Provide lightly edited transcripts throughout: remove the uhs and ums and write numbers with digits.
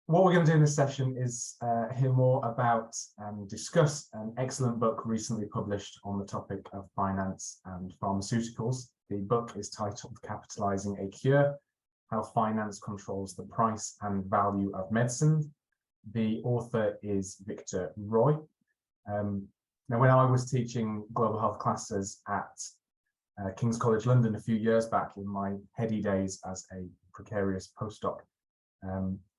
what we're going to do in this session is hear more about and discuss an excellent book recently published on the topic of finance and pharmaceuticals. The book is titled Capitalizing a Cure: How Finance Controls the Price and Value of Medicine. The author is Victor Roy. Now, when I was teaching global health classes at King's College London a few years back in my heady days as a precarious postdoc,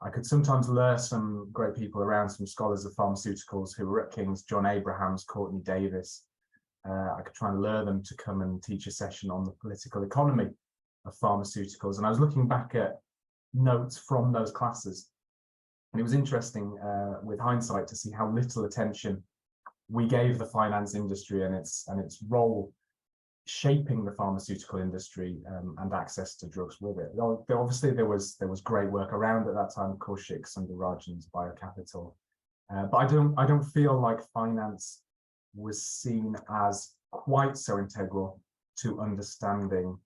I could sometimes lure some great people around, some scholars of pharmaceuticals who were at King's, John Abrahams, Courtney Davis. I could try and lure them to come and teach a session on the political economy of pharmaceuticals. And I was looking back at notes from those classes, and it was interesting with hindsight to see how little attention we gave the finance industry and its role shaping the pharmaceutical industry and access to drugs with it. Obviously, there was great work around at that time, Kaushik, Sundararajan's Biocapital, but I don't feel like finance was seen as quite so integral to understanding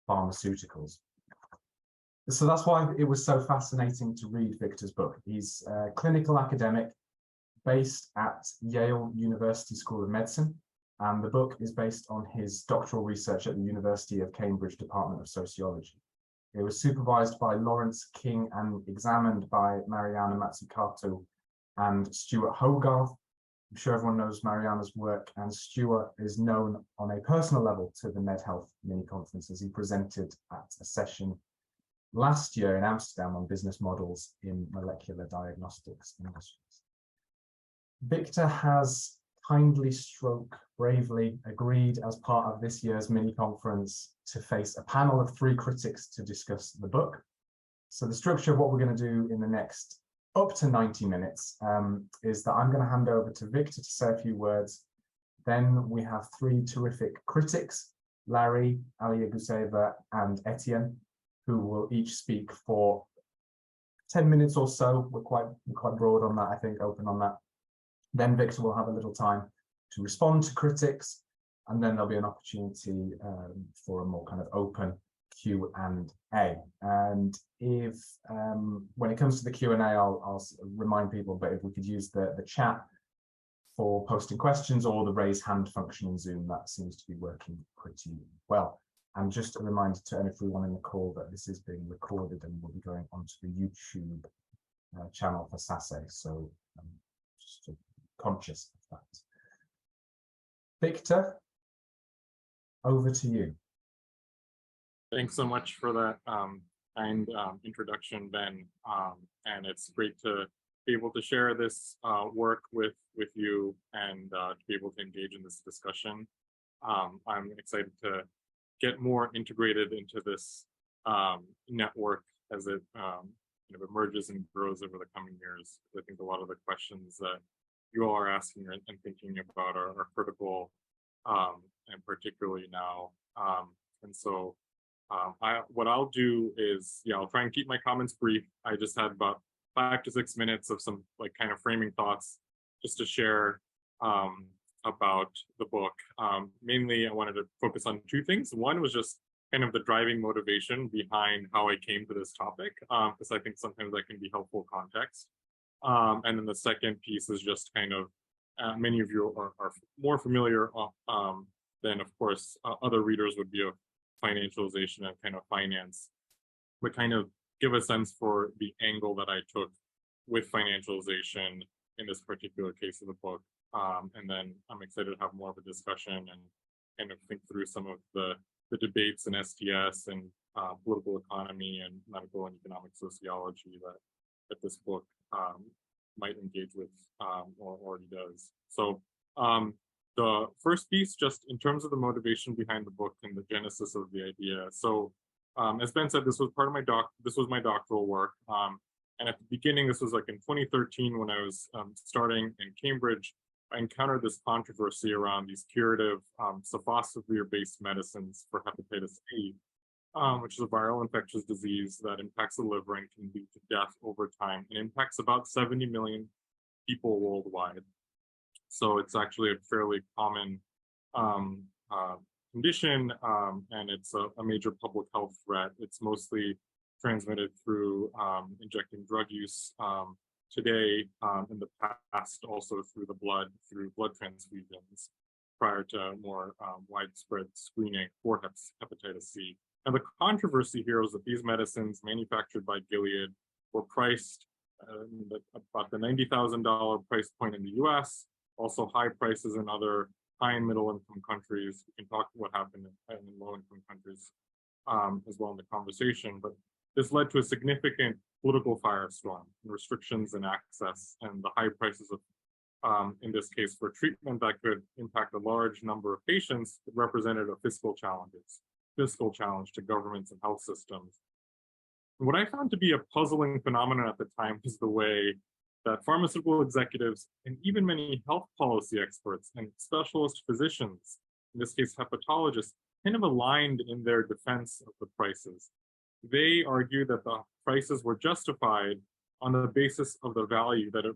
pharmaceuticals. So that's why it was so fascinating to read Victor's book. He's a clinical academic based at Yale University School of Medicine, and the book is based on his doctoral research at the University of Cambridge Department of Sociology. It was supervised by Lawrence King and examined by Mariana Mazzucato and Stuart Hogarth. I'm sure everyone knows Mariana's work, and Stuart is known on a personal level to the MedHealth mini-conferences. He presented at a session last year in Amsterdam on business models in molecular diagnostics industries. Victor has kindly stroke bravely agreed as part of this year's mini conference to face a panel of 3 critics to discuss the book. So the structure of what we're going to do in the next up to 90 minutes is that I'm going to hand over to Victor to say a few words. Then we have 3 terrific critics, Larry, Alya, Guseva, and Etienne, who will each speak for 10 minutes or so. We're quite broad on that, I think, open on that. Then Victor will have a little time to respond to critics, and then there'll be an opportunity for a more kind of open Q&A. And if when it comes to the Q&A, I'll remind people, but if we could use the chat for posting questions or the raise hand function in Zoom, that seems to be working pretty well. And just a reminder to everyone in the call that this is being recorded and will be going onto the YouTube channel for SASE. So just conscious of that. Victor, over to you. Thanks so much for that kind introduction, Ben. And it's great to be able to share this work with you and to be able to engage in this discussion. I'm excited to get more integrated into this network as it emerges and grows over the coming years. I think a lot of the questions that you all are asking and thinking about are critical, and particularly now. And so what I'll do is, I'll try and keep my comments brief. I just had about 5 to 6 minutes of some kind of framing thoughts just to share about the book. Mainly, I wanted to focus on 2 things. One was just kind of the driving motivation behind how I came to this topic, because I think sometimes that can be helpful context. And then the second piece is just kind of, many of you are more familiar than, of course, other readers would be of financialization and kind of finance, but kind of give a sense for the angle that I took with financialization in this particular case of the book. And then I'm excited to have more of a discussion and kind of think through some of the debates in STS and political economy and medical and economic sociology that this book might engage with or already does. So the first piece, just in terms of the motivation behind the book and the genesis of the idea. So as Ben said, this was part of my doctoral work. And at the beginning, this was like in 2013 when I was starting in Cambridge, I encountered this controversy around these curative sofosbuvir-based medicines for hepatitis A, which is a viral infectious disease that impacts the liver and can lead to death over time and impacts about 70 million people worldwide. So it's actually a fairly common condition, and it's a major public health threat. It's mostly transmitted through injecting drug use today, in the past also through the blood, through blood transfusions, prior to more widespread screening for hepatitis C. And the controversy here was that these medicines manufactured by Gilead were priced about the $90,000 price point in the US, also high prices in other high and middle income countries. We can talk what happened in low income countries as well in the conversation, but this led to a significant political firestorm and restrictions in access and the high prices of, in this case, for treatment that could impact a large number of patients. It represented a fiscal challenge to governments and health systems. And what I found to be a puzzling phenomenon at the time was the way that pharmaceutical executives and even many health policy experts and specialist physicians, in this case hepatologists, kind of aligned in their defense of the prices. They argued that the prices were justified on the basis of the value that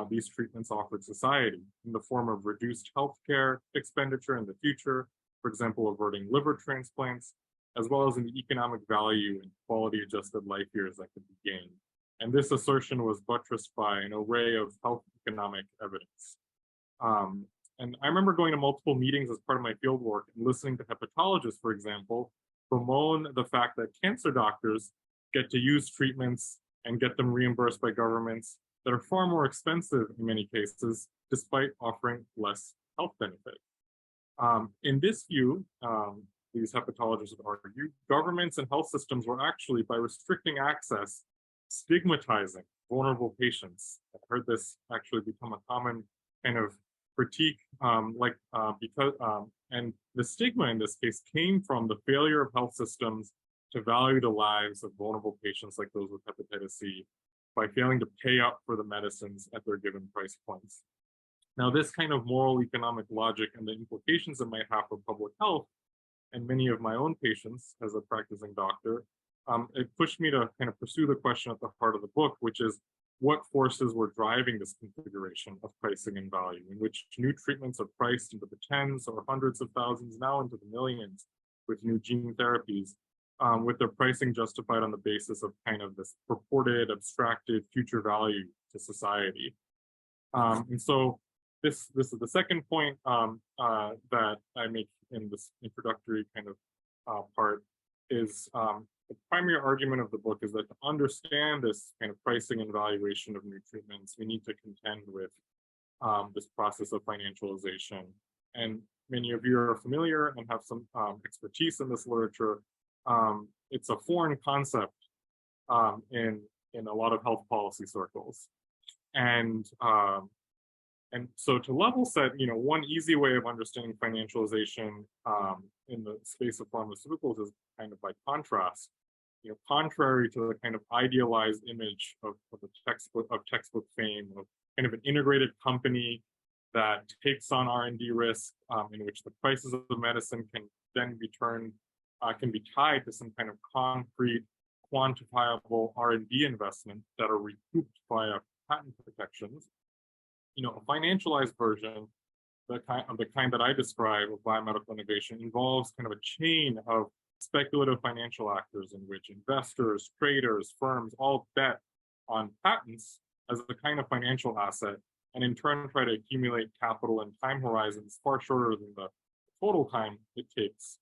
these treatments offered society in the form of reduced healthcare expenditure in the future, for example, averting liver transplants, as well as in the economic value and quality adjusted life years that could be gained. And this assertion was buttressed by an array of health economic evidence. And I remember going to multiple meetings as part of my field work and listening to hepatologists, for example, bemoan the fact that cancer doctors get to use treatments and get them reimbursed by governments that are far more expensive in many cases, despite offering less health benefit. In this view, these hepatologists would argue, governments and health systems were actually, by restricting access, stigmatizing vulnerable patients. I've heard this actually become a common kind of critique, and the stigma in this case came from the failure of health systems to value the lives of vulnerable patients like those with hepatitis C by failing to pay up for the medicines at their given price points. Now, this kind of moral economic logic and the implications it might have for public health and many of my own patients as a practicing doctor, it pushed me to kind of pursue the question at the heart of the book, which is what forces were driving this configuration of pricing and value, in which new treatments are priced into the tens or hundreds of thousands, now into the millions, with new gene therapies, with their pricing justified on the basis of kind of this purported, abstracted future value to society. And so this is the second point that I make in this introductory kind of part is the primary argument of the book is that to understand this kind of pricing and valuation of new treatments, we need to contend with this process of financialization. And many of you are familiar and have some expertise in this literature. It's a foreign concept in a lot of health policy circles. And so to level set, one easy way of understanding financialization in the space of pharmaceuticals is kind of by contrast. Contrary to the kind of idealized image of the textbook fame of kind of an integrated company that takes on R&D risk, in which the prices of the medicine can then be tied to some kind of concrete, quantifiable R&D investment that are recouped via patent protections. A financialized version, the kind that I describe of biomedical innovation, involves kind of a chain of speculative financial actors in which investors, traders, firms all bet on patents as a kind of financial asset, and in turn try to accumulate capital in time horizons far shorter than the total time it takes,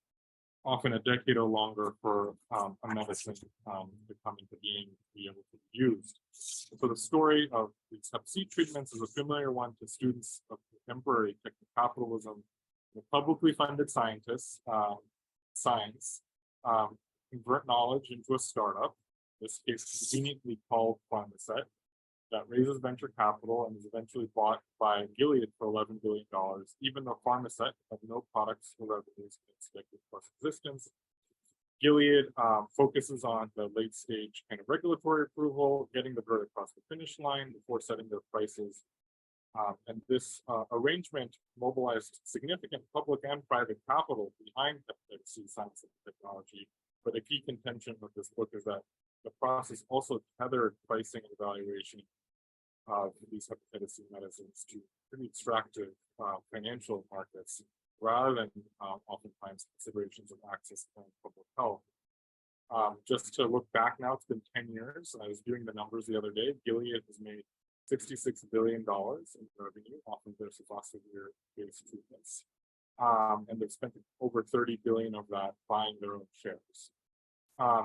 often a decade or longer, for a medicine to come into being, to be able to be used. So the story of these hep C treatments is a familiar one to students of contemporary capitalism. Publicly funded scientists, science, convert knowledge into a startup, in this case conveniently called Pharmaset, that raises venture capital and is eventually bought by Gilead for $11 billion, even though Pharmaset had no products or revenues in its decade plus existence. Gilead focuses on the late stage kind of regulatory approval, getting the drug across the finish line before setting their prices. And this arrangement mobilized significant public and private capital behind hepatitis C science and technology. But a key contention of this book is that the process also tethered pricing and evaluation of these hepatitis C medicines to pretty extractive financial markets, rather than oftentimes considerations of access and public health. Just to look back now, it's been 10 years. I was doing the numbers the other day. Gilead has made $66 billion in revenue off of their sofosbuvir-based treatments. And they've spent over 30 billion of that buying their own shares.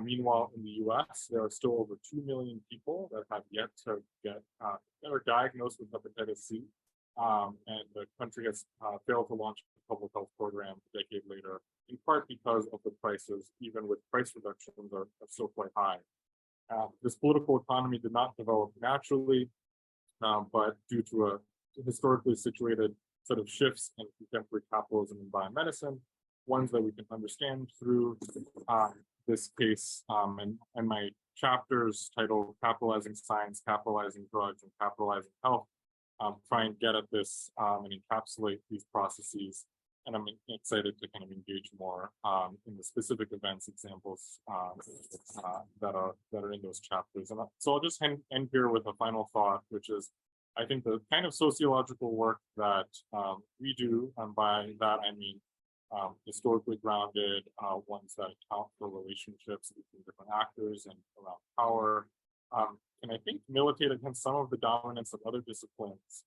Meanwhile, in the US, there are still over 2 million people that have yet to get that are diagnosed with hepatitis C. And the country has failed to launch a public health program a decade later, in part because of the prices, even with price reductions, are still quite high. This political economy did not develop naturally, but due to a historically situated set of shifts in contemporary capitalism and biomedicine, ones that we can understand through this case, and my chapters titled Capitalizing Science, Capitalizing Drugs, and Capitalizing Health try and get at this and encapsulate these processes. And I'm excited to kind of engage more in the specific events examples that are in those chapters. And so I'll just end here with a final thought, which is, I think the kind of sociological work that we do, and by that I mean historically grounded ones that account for relationships between different actors and around power, and I think militate against some of the dominance of other disciplines,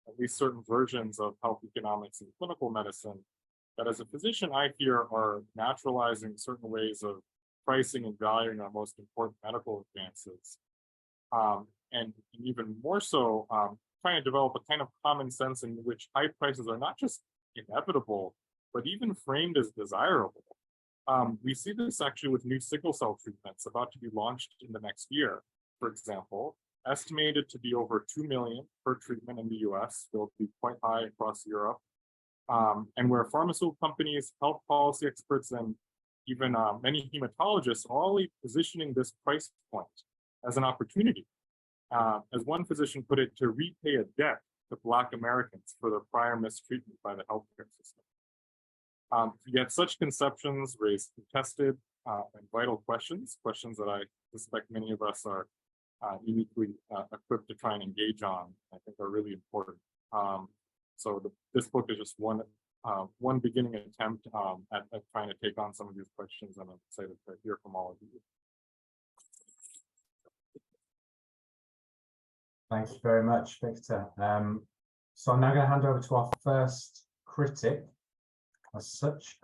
at least certain versions of health economics and clinical medicine, that as a physician I fear are naturalizing certain ways of pricing and valuing our most important medical advances. And even more so, trying to develop a kind of common sense in which high prices are not just inevitable, but even framed as desirable. We see this actually with new sickle cell treatments about to be launched in the next year, for example, estimated to be over 2 million per treatment in the US, they'll be quite high across Europe, and where pharmaceutical companies, health policy experts, and even many hematologists are already positioning this price point as an opportunity. As one physician put it, to repay a debt to Black Americans for their prior mistreatment by the healthcare system. Yet such conceptions raise contested and vital questions that I suspect many of us are uniquely equipped to try and engage on. I think are really important. So this book is just one beginning attempt at trying to take on some of these questions, and I'm excited to hear from all of you. Thank you very much, Victor. So I'm now going to hand over to our first critic as such,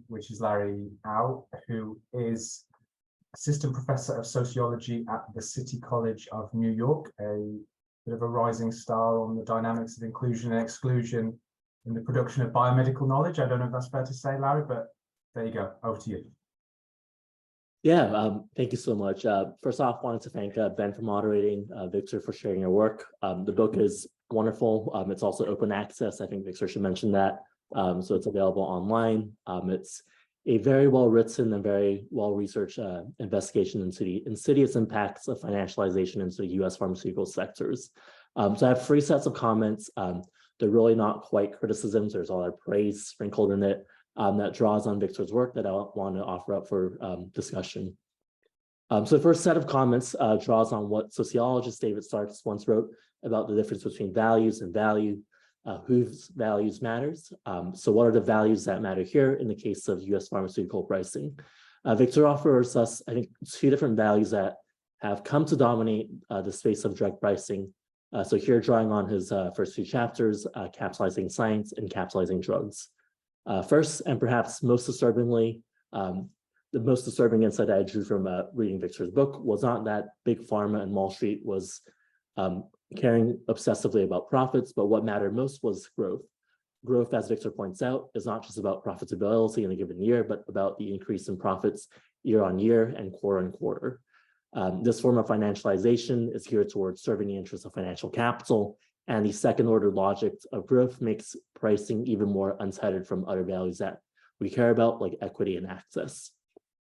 which is Larry Au, who is Assistant Professor of Sociology at the City College of New York, a bit of a rising star on the dynamics of inclusion and exclusion in the production of biomedical knowledge. I don't know if that's fair to say, Larry, but there you go. Over to you. Yeah, thank you so much. First off, wanted to thank Ben for moderating, Victor for sharing your work. The book is wonderful. It's also open access. I think Victor should mention that. So it's available online. It's a very well-written and very well-researched investigation into the insidious impacts of financialization into the US pharmaceutical sectors. So I have 3 sets of comments. They're really not quite criticisms. There's a lot of praise sprinkled in it. That draws on Victor's work that I want to offer up for discussion. So the first set of comments draws on what sociologist David Starks once wrote about the difference between values and value, whose values matters. So what are the values that matter here in the case of US pharmaceutical pricing? Victor offers us, I think, 2 different values that have come to dominate the space of drug pricing. So here drawing on his first 2 chapters, Capitalizing Science and Capitalizing Drugs. First, and perhaps most disturbingly, the most disturbing insight I drew from reading Victor's book was not that Big Pharma and Wall Street was caring obsessively about profits, but what mattered most was growth. Growth, as Victor points out, is not just about profitability in a given year, but about the increase in profits year on year and quarter on quarter. This form of financialization is geared towards serving the interests of financial capital, and the second-order logic of growth makes pricing even more untethered from other values that we care about, like equity and access.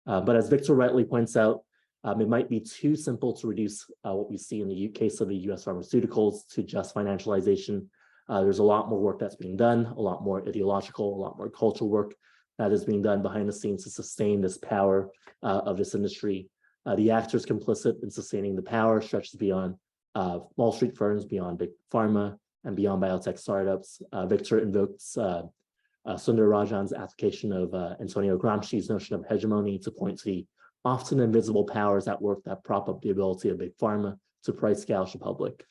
But as Victor rightly points out, it might be too simple to reduce what we see in the case of the US pharmaceuticals to just financialization. There's a lot more work that's being done, a lot more ideological, a lot more cultural work that is being done behind the scenes to sustain this power of this industry. The actors complicit in sustaining the power stretches beyond Wall Street firms, beyond Big Pharma, and beyond biotech startups. Victor invokes Sundar Rajan's application of Antonio Gramsci's notion of hegemony to point to the often invisible powers at work that prop up the ability of big pharma to price gouge the public.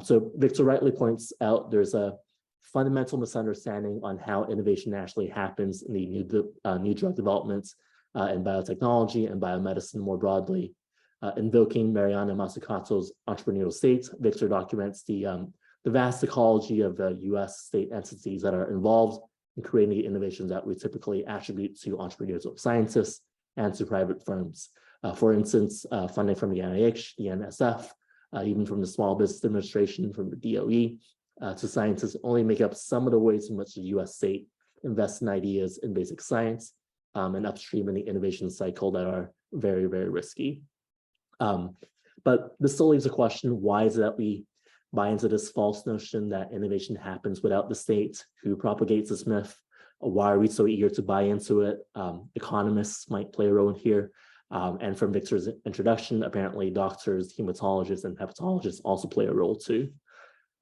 So Victor rightly points out there's a fundamental misunderstanding on how innovation actually happens in the new drug developments in biotechnology and biomedicine more broadly. Invoking Mariana Mazzucato's entrepreneurial state, Victor documents the vast ecology of US state entities that are involved in creating the innovations that we typically attribute to entrepreneurs or scientists and to private firms. For instance, funding from the NIH, the NSF, even from the Small Business Administration, from the DOE, to scientists only make up some of the ways in which the US state invests in ideas in basic science and upstream in the innovation cycle that are very, very risky. But this still leaves a question: why is it that we buy into this false notion that innovation happens without the state? Who propagates this myth? Why are we so eager to buy into it? Economists might play a role in here. And from Victor's introduction, apparently doctors, hematologists, and hepatologists also play a role too.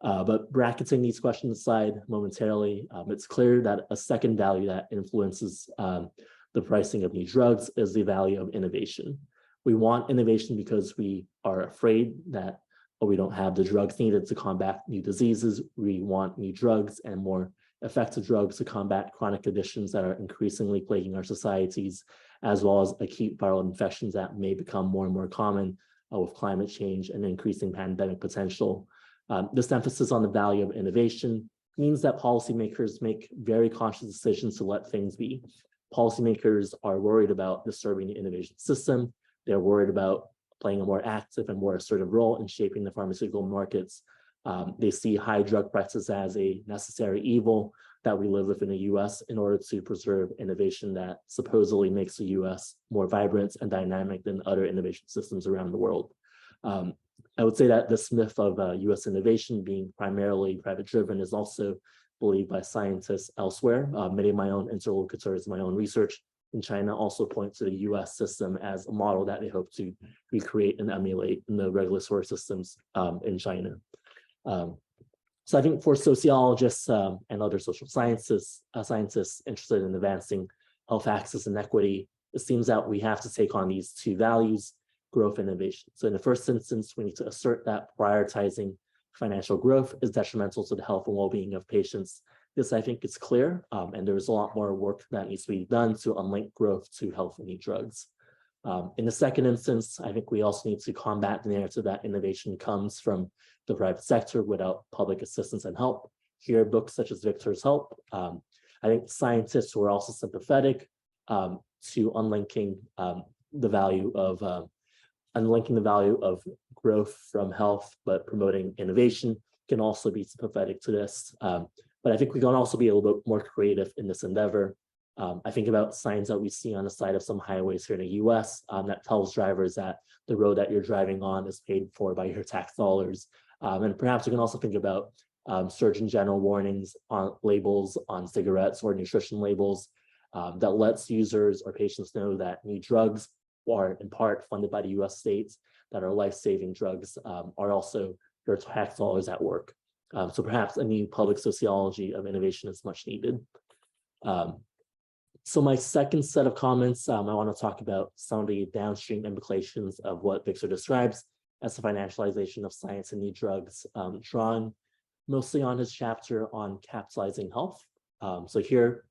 But bracketing these questions aside momentarily, it's clear that a second value that influences the pricing of new drugs is the value of innovation. We want innovation because we are afraid that we don't have the drugs needed to combat new diseases. We want new drugs and more effective drugs to combat chronic conditions that are increasingly plaguing our societies, as well as acute viral infections that may become more and more common with climate change and increasing pandemic potential. This emphasis on the value of innovation means that policymakers make very conscious decisions to let things be. Policymakers are worried about disturbing the innovation system. They're worried about playing a more active and more assertive role in shaping the pharmaceutical markets. They see high drug prices as a necessary evil that we live with in the US in order to preserve innovation that supposedly makes the US more vibrant and dynamic than other innovation systems around the world. I would say that this myth of US innovation being primarily private driven is also believed by scientists elsewhere. Many of my own interlocutors, my own research in China also point to the US system as a model that they hope to recreate and emulate in the regulatory systems in China. So I think for sociologists and other social scientists interested in advancing health access and equity, it seems that we have to take on these two values, growth and innovation. So in the first instance, we need to assert that prioritizing financial growth is detrimental to the health and well-being of patients. This, I think, is clear, and there's a lot more work that needs to be done to unlink growth to health and new drugs. In the second instance, I think we also need to combat the narrative that innovation comes from the private sector without public assistance and help. Here, books such as Victor's help. I think scientists who are also sympathetic to unlinking the value of growth from health, but promoting innovation can also be sympathetic to this. But I think we can also be a little bit more creative in this endeavor. I think about signs that we see on the side of some highways here in the US that tells drivers that the road that you're driving on is paid for by your tax dollars. And perhaps we can also think about Surgeon General warnings on labels on cigarettes or nutrition labels that lets users or patients know that new drugs are in part funded by the US states that are life-saving drugs are also your tax dollars at work. So perhaps a new public sociology of innovation is much needed. So my second set of comments, I want to talk about some of the downstream implications of what Victor describes as the financialization of science and new drugs, drawn mostly on his chapter on capitalizing health. So here,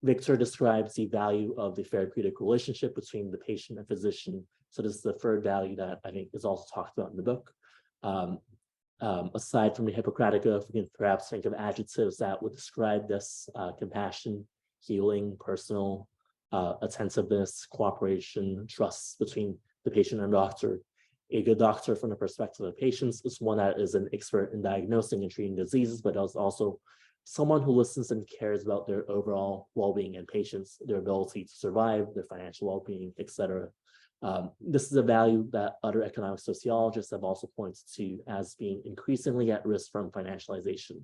Victor describes the value of the therapeutic relationship between the patient and physician. So this is the third value that I think is also talked about in the book. Aside from the Hippocratic Oath, we can perhaps think of adjectives that would describe this: compassion, healing, personal, attentiveness, cooperation, trust between the patient and doctor. A good doctor from the perspective of patients is one that is an expert in diagnosing and treating diseases, but is also someone who listens and cares about their overall well-being and patients, their ability to survive, their financial well-being, etc. This is a value that other economic sociologists have also pointed to as being increasingly at risk from financialization.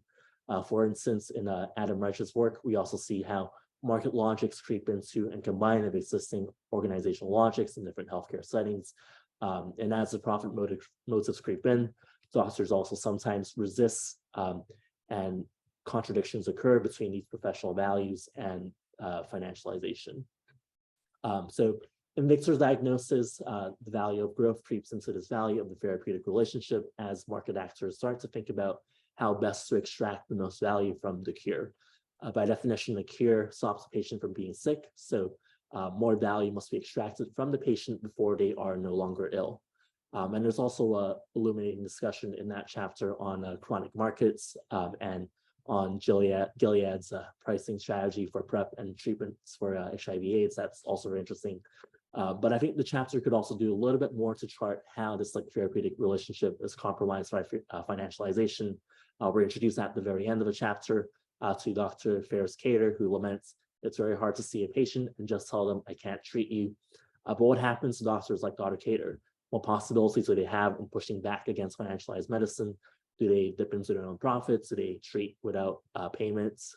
For instance, in Adam Reich's work, we also see how market logics creep into and combine with existing organizational logics in different healthcare settings. And as the profit motives creep in, doctors also sometimes resist and contradictions occur between these professional values and financialization. So In Victor's diagnosis, the value of growth creeps into this value of the therapeutic relationship as market actors start to think about how best to extract the most value from the cure. By definition, the cure stops the patient from being sick, so more value must be extracted from the patient before they are no longer ill. And there's also a illuminating discussion in that chapter on chronic markets and on Gilead's pricing strategy for PrEP and treatments for HIV/AIDS. That's also very interesting. But I think the chapter could also do a little bit more to chart how this therapeutic relationship is compromised by financialization. We're introduced at the very end of the chapter to Dr. Ferris-Cater, who laments it's very hard to see a patient and just tell them, I can't treat you. But what happens to doctors like Dr. Cater? What possibilities do they have in pushing back against financialized medicine? Do they dip into their own profits? Do they treat without payments?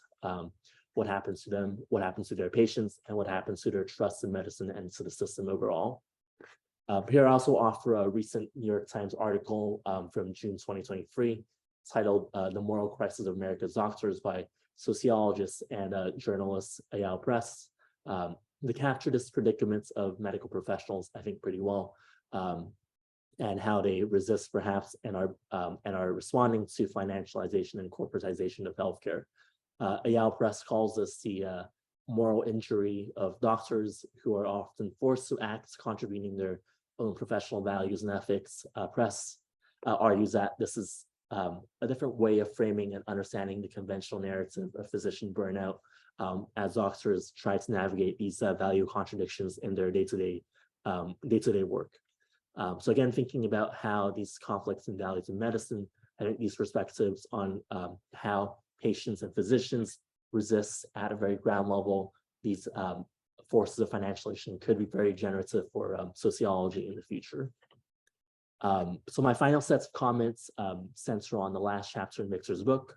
What happens to them? What happens to their patients? And what happens to their trust in medicine and to the system overall? Here I also offer a recent New York Times article from June 2023 titled The Moral Crisis of America's Doctors by sociologist and journalist Yale Press. They capture this predicament of medical professionals, I think, pretty well, and how they resist perhaps and are responding to financialization and corporatization of healthcare. Yale Press calls this the moral injury of doctors who are often forced to act contravening their own professional values and ethics. Press argues that this is a different way of framing and understanding the conventional narrative of physician burnout as doctors try to navigate these value contradictions in their day-to-day work. So again, thinking about how these conflicts and values in medicine, I think these perspectives on how patients and physicians resist at a very ground level these forces of financialization could be very generative for sociology in the future. So my final sets of comments center on the last chapter in Victor's book,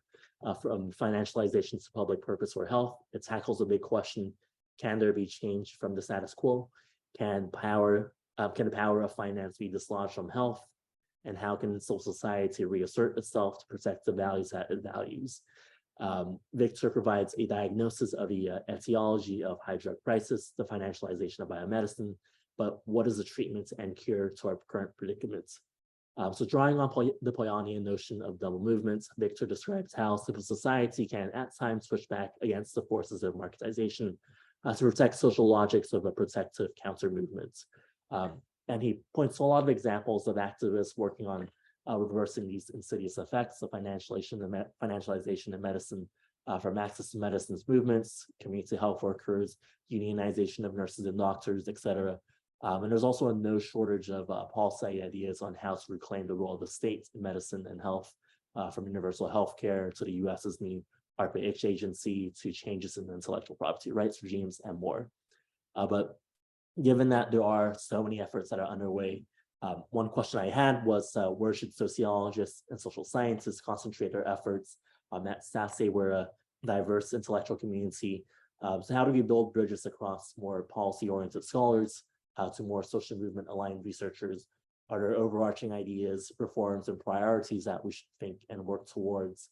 from financialization to public purpose or health. It tackles a big question: can there be change from the status quo? Can the power of finance be dislodged from health? And how can civil society reassert itself to protect the values that it values? Victor provides a diagnosis of the etiology of high drug prices, the financialization of biomedicine, but what is the treatment and cure to our current predicaments? So drawing on the Polanyian notion of double movements, Victor describes how civil society can at times push back against the forces of marketization to protect social logics of a protective counter movement. And he points to a lot of examples of activists working on reversing these insidious effects of financialization in medicine, from access to medicines movements, community health workers, unionization of nurses and doctors, et cetera. And there's also no shortage of policy ideas on how to reclaim the role of the state in medicine and health, from universal health care to the US's new ARPA-H agency to changes in intellectual property rights regimes and more. But given that there are so many efforts that are underway, one question I had was where should sociologists and social scientists concentrate their efforts? At SASE, we're a diverse intellectual community. So how do we build bridges across more policy-oriented scholars to more social movement aligned researchers? Are there overarching ideas, reforms, and priorities that we should think and work towards?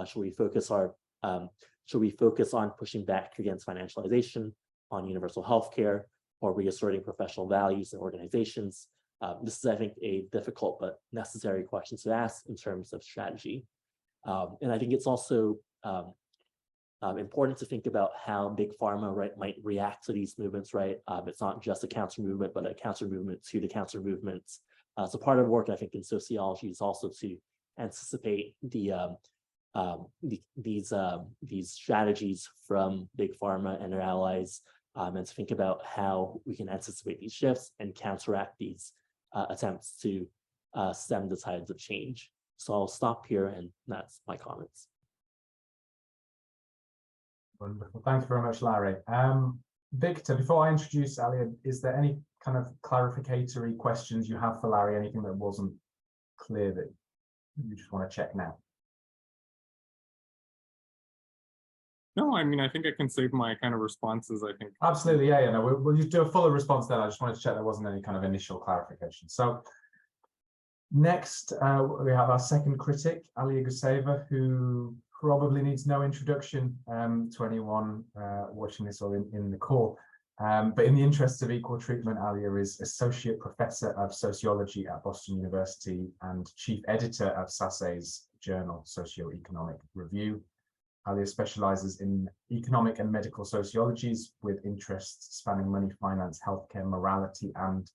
Should we focus on pushing back against financialization, on universal healthcare, or reasserting professional values in organizations? This is, I think, a difficult but necessary question to ask in terms of strategy. And I think it's also important to think about how big pharma might react to these movements, right? It's not just a counter movement, but a counter movement to the counter movements. So part of the work, I think, in sociology is also to anticipate these strategies from big pharma and their allies, and to think about how we can anticipate these shifts and counteract these attempts to stem the tides of change. So I'll stop here, and that's my comments. Wonderful. Thank you very much, Larry. Victor, before I introduce Alya, is there any kind of clarificatory questions you have for Larry? Anything that wasn't clear that you just want to check now? No, I mean, I think I can save my kind of responses, I think. Absolutely, yeah, no, we'll just do a fuller response then. I just wanted to check there wasn't any kind of initial clarification. So next, we have our second critic, Alya Guseva, who probably needs no introduction to anyone watching this or in the call. But in the interest of equal treatment, Alya is Associate Professor of Sociology at Boston University and Chief Editor of SASE's journal, Socio-Economic Review. Alya specializes in economic and medical sociologies with interests spanning money, finance, healthcare, morality, and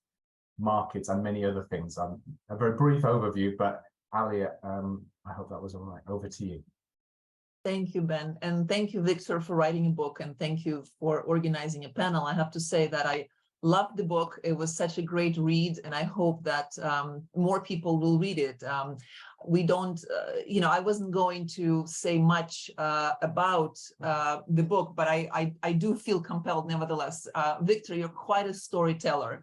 markets, and many other things. A very brief overview, but Alya, I hope that was all right. Over to you. Thank you, Ben, and thank you, Victor, for writing a book, and thank you for organizing a panel. I have to say that I loved the book. It was such a great read, and I hope that more people will read it. We don't, I wasn't going to say much about the book, but I do feel compelled nevertheless. Victor, you're quite a storyteller.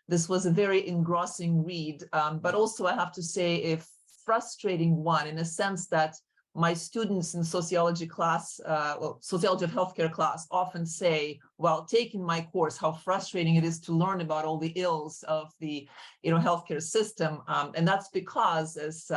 This was a very engrossing read, but also I have to say a frustrating one, in a sense that my students in sociology class, sociology of healthcare class, often say, while taking my course, how frustrating it is to learn about all the ills of the healthcare system. And that's because, as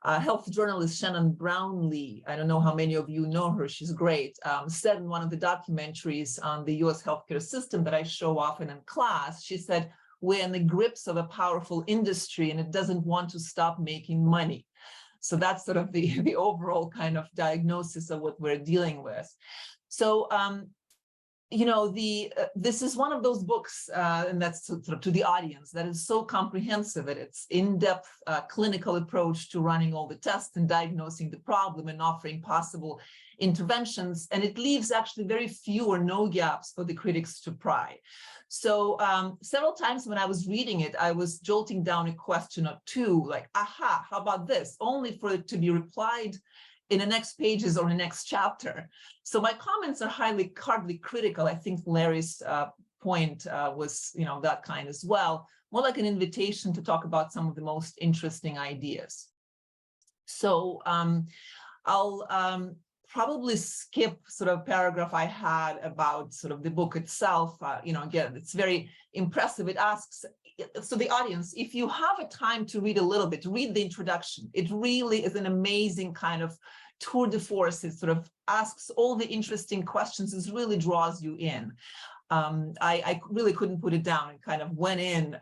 health journalist Shannon Brownlee, I don't know how many of you know her, she's great, said in one of the documentaries on the US healthcare system that I show often in class, she said, we're in the grips of a powerful industry and it doesn't want to stop making money. So that's sort of the overall kind of diagnosis of what we're dealing with. So, this is one of those books, and that's sort of to the audience, that is so comprehensive at its in-depth clinical approach to running all the tests and diagnosing the problem and offering possible interventions. And it leaves actually very few or no gaps for the critics to pry. So several times when I was reading it, I was jolting down a question or two, like, aha, how about this? Only for it to be replied in the next pages or the next chapter. So my comments are hardly critical. I think Larry's point was, that kind as well, more like an invitation to talk about some of the most interesting ideas. So I'll probably skip sort of paragraph I had about sort of the book itself. Again, it's very impressive. It asks, so the audience, if you have a time to read a little bit, read the introduction. It really is an amazing kind of tour de force. It sort of asks all the interesting questions. It really draws you in. I really couldn't put it down and kind of went in,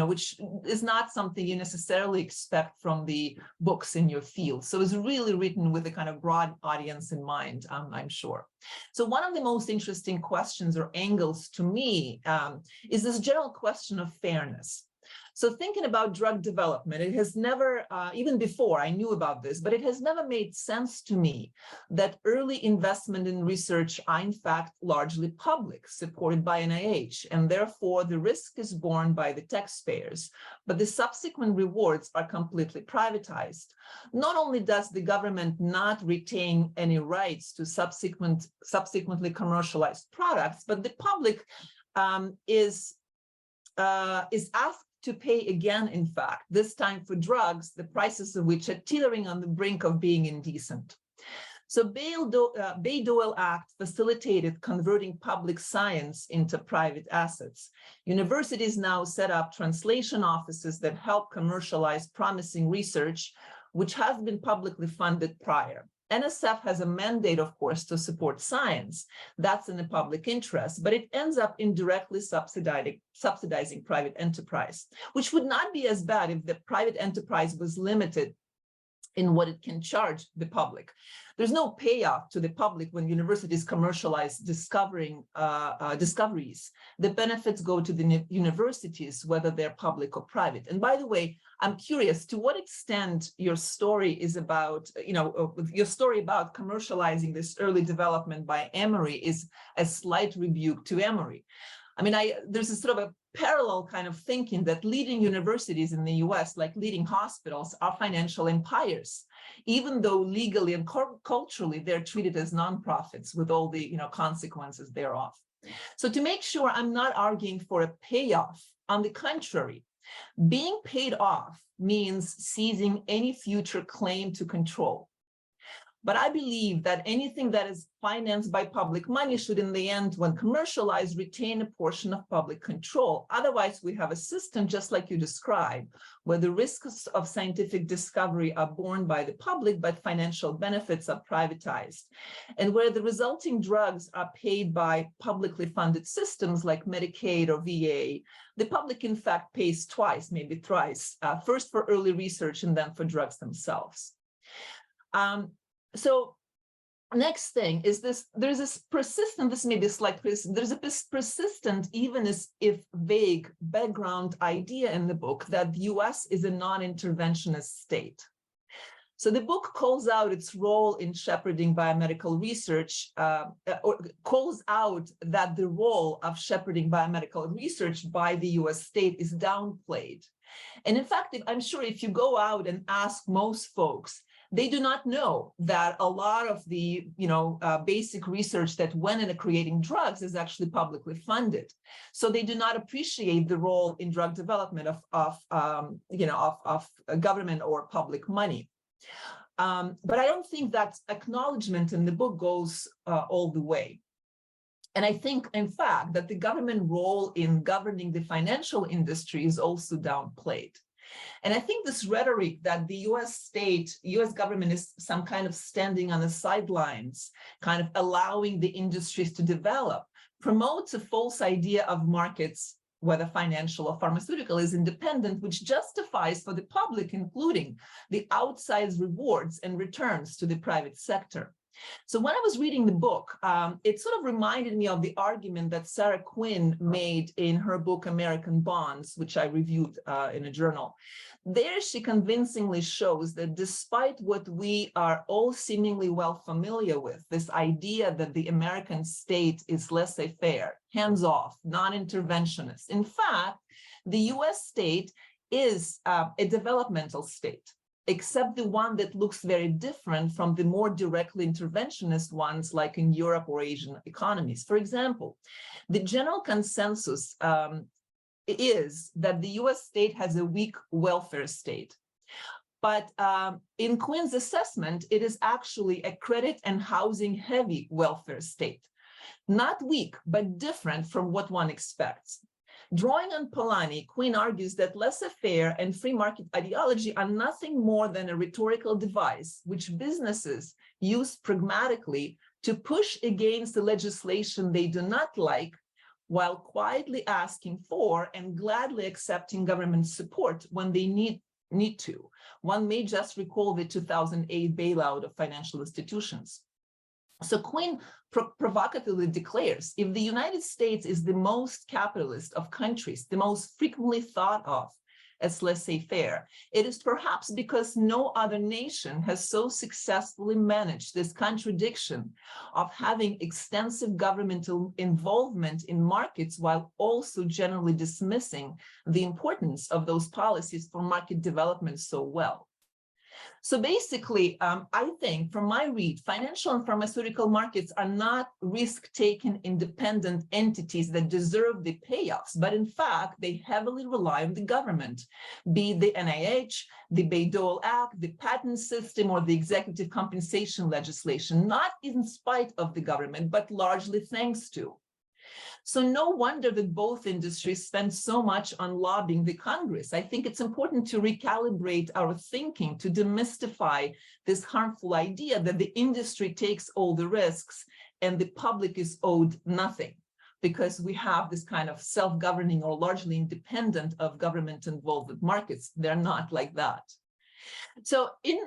which is not something you necessarily expect from the books in your field. So it's really written with a kind of broad audience in mind, I'm sure. So one of the most interesting questions or angles to me is this general question of fairness. So thinking about drug development, it has never, even before I knew about this, but it has never made sense to me that early investment in research are in fact largely public, supported by NIH, and therefore the risk is borne by the taxpayers, but the subsequent rewards are completely privatized. Not only does the government not retain any rights to subsequently commercialized products, but the public is asked to pay again, in fact, this time for drugs, the prices of which are teetering on the brink of being indecent. So Bayh-Dole Act facilitated converting public science into private assets. Universities now set up translation offices that help commercialize promising research, which has been publicly funded prior. NSF has a mandate, of course, to support science. That's in the public interest, but it ends up indirectly subsidizing private enterprise, which would not be as bad if the private enterprise was limited in what it can charge the public. There's no payoff to the public when universities commercialize discoveries. The benefits go to the universities, whether they're public or private. And by the way, I'm curious to what extent your story is about, your story about commercializing this early development by Emory is a slight rebuke to Emory. I mean, there's a sort of a parallel kind of thinking that leading universities in the US, like leading hospitals, are financial empires, even though legally and culturally they're treated as nonprofits with all the consequences thereof. So to make sure I'm not arguing for a payoff, on the contrary, being paid off means seizing any future claim to control. But I believe that anything that is financed by public money should, in the end, when commercialized, retain a portion of public control. Otherwise, we have a system, just like you described, where the risks of scientific discovery are borne by the public, but financial benefits are privatized. And where the resulting drugs are paid by publicly funded systems like Medicaid or VA, the public, in fact, pays twice, maybe thrice, first for early research and then for drugs themselves. So next thing is this, there's this persistent, this may be slightly, there's a persistent, even if vague, background idea in the book that the US is a non-interventionist state. So the book calls out its role in shepherding biomedical research, or calls out that the role of shepherding biomedical research by the US state is downplayed. And in fact, I'm sure if you go out and ask most folks, they do not know that a lot of the basic research that went into creating drugs is actually publicly funded. So they do not appreciate the role in drug development of government or public money. But I don't think that acknowledgement in the book goes all the way. And I think, in fact, that the government role in governing the financial industry is also downplayed. And I think this rhetoric that the US government is some kind of standing on the sidelines, kind of allowing the industries to develop, promotes a false idea of markets, whether financial or pharmaceutical, is independent, which justifies for the public, including the outsized rewards and returns to the private sector. So when I was reading the book, it sort of reminded me of the argument that Sarah Quinn made in her book, American Bonds, which I reviewed in a journal. There, she convincingly shows that despite what we are all seemingly well familiar with, this idea that the American state is laissez-faire, hands-off, non-interventionist, in fact, the US state is a developmental state, except the one that looks very different from the more directly interventionist ones like in Europe or Asian economies. For example, the general consensus is that the US state has a weak welfare state. But in Quinn's assessment, it is actually a credit and housing heavy welfare state. Not weak, but different from what one expects. Drawing on Polanyi, Quinn argues that laissez-faire and free market ideology are nothing more than a rhetorical device which businesses use pragmatically to push against the legislation they do not like, while quietly asking for and gladly accepting government support when they need to. One may just recall the 2008 bailout of financial institutions. So Quinn provocatively declares, if the United States is the most capitalist of countries, the most frequently thought of as laissez-faire, it is perhaps because no other nation has so successfully managed this contradiction of having extensive governmental involvement in markets while also generally dismissing the importance of those policies for market development so well. So basically, I think from my read, financial and pharmaceutical markets are not risk-taking independent entities that deserve the payoffs, but in fact, they heavily rely on the government, be it the NIH, the Bayh-Dole Act, the patent system, or the executive compensation legislation, not in spite of the government, but largely thanks to. So no wonder that both industries spend so much on lobbying the Congress. I think it's important to recalibrate our thinking, to demystify this harmful idea that the industry takes all the risks and the public is owed nothing, because we have this kind of self-governing or largely independent of government-involved markets. They're not like that. So in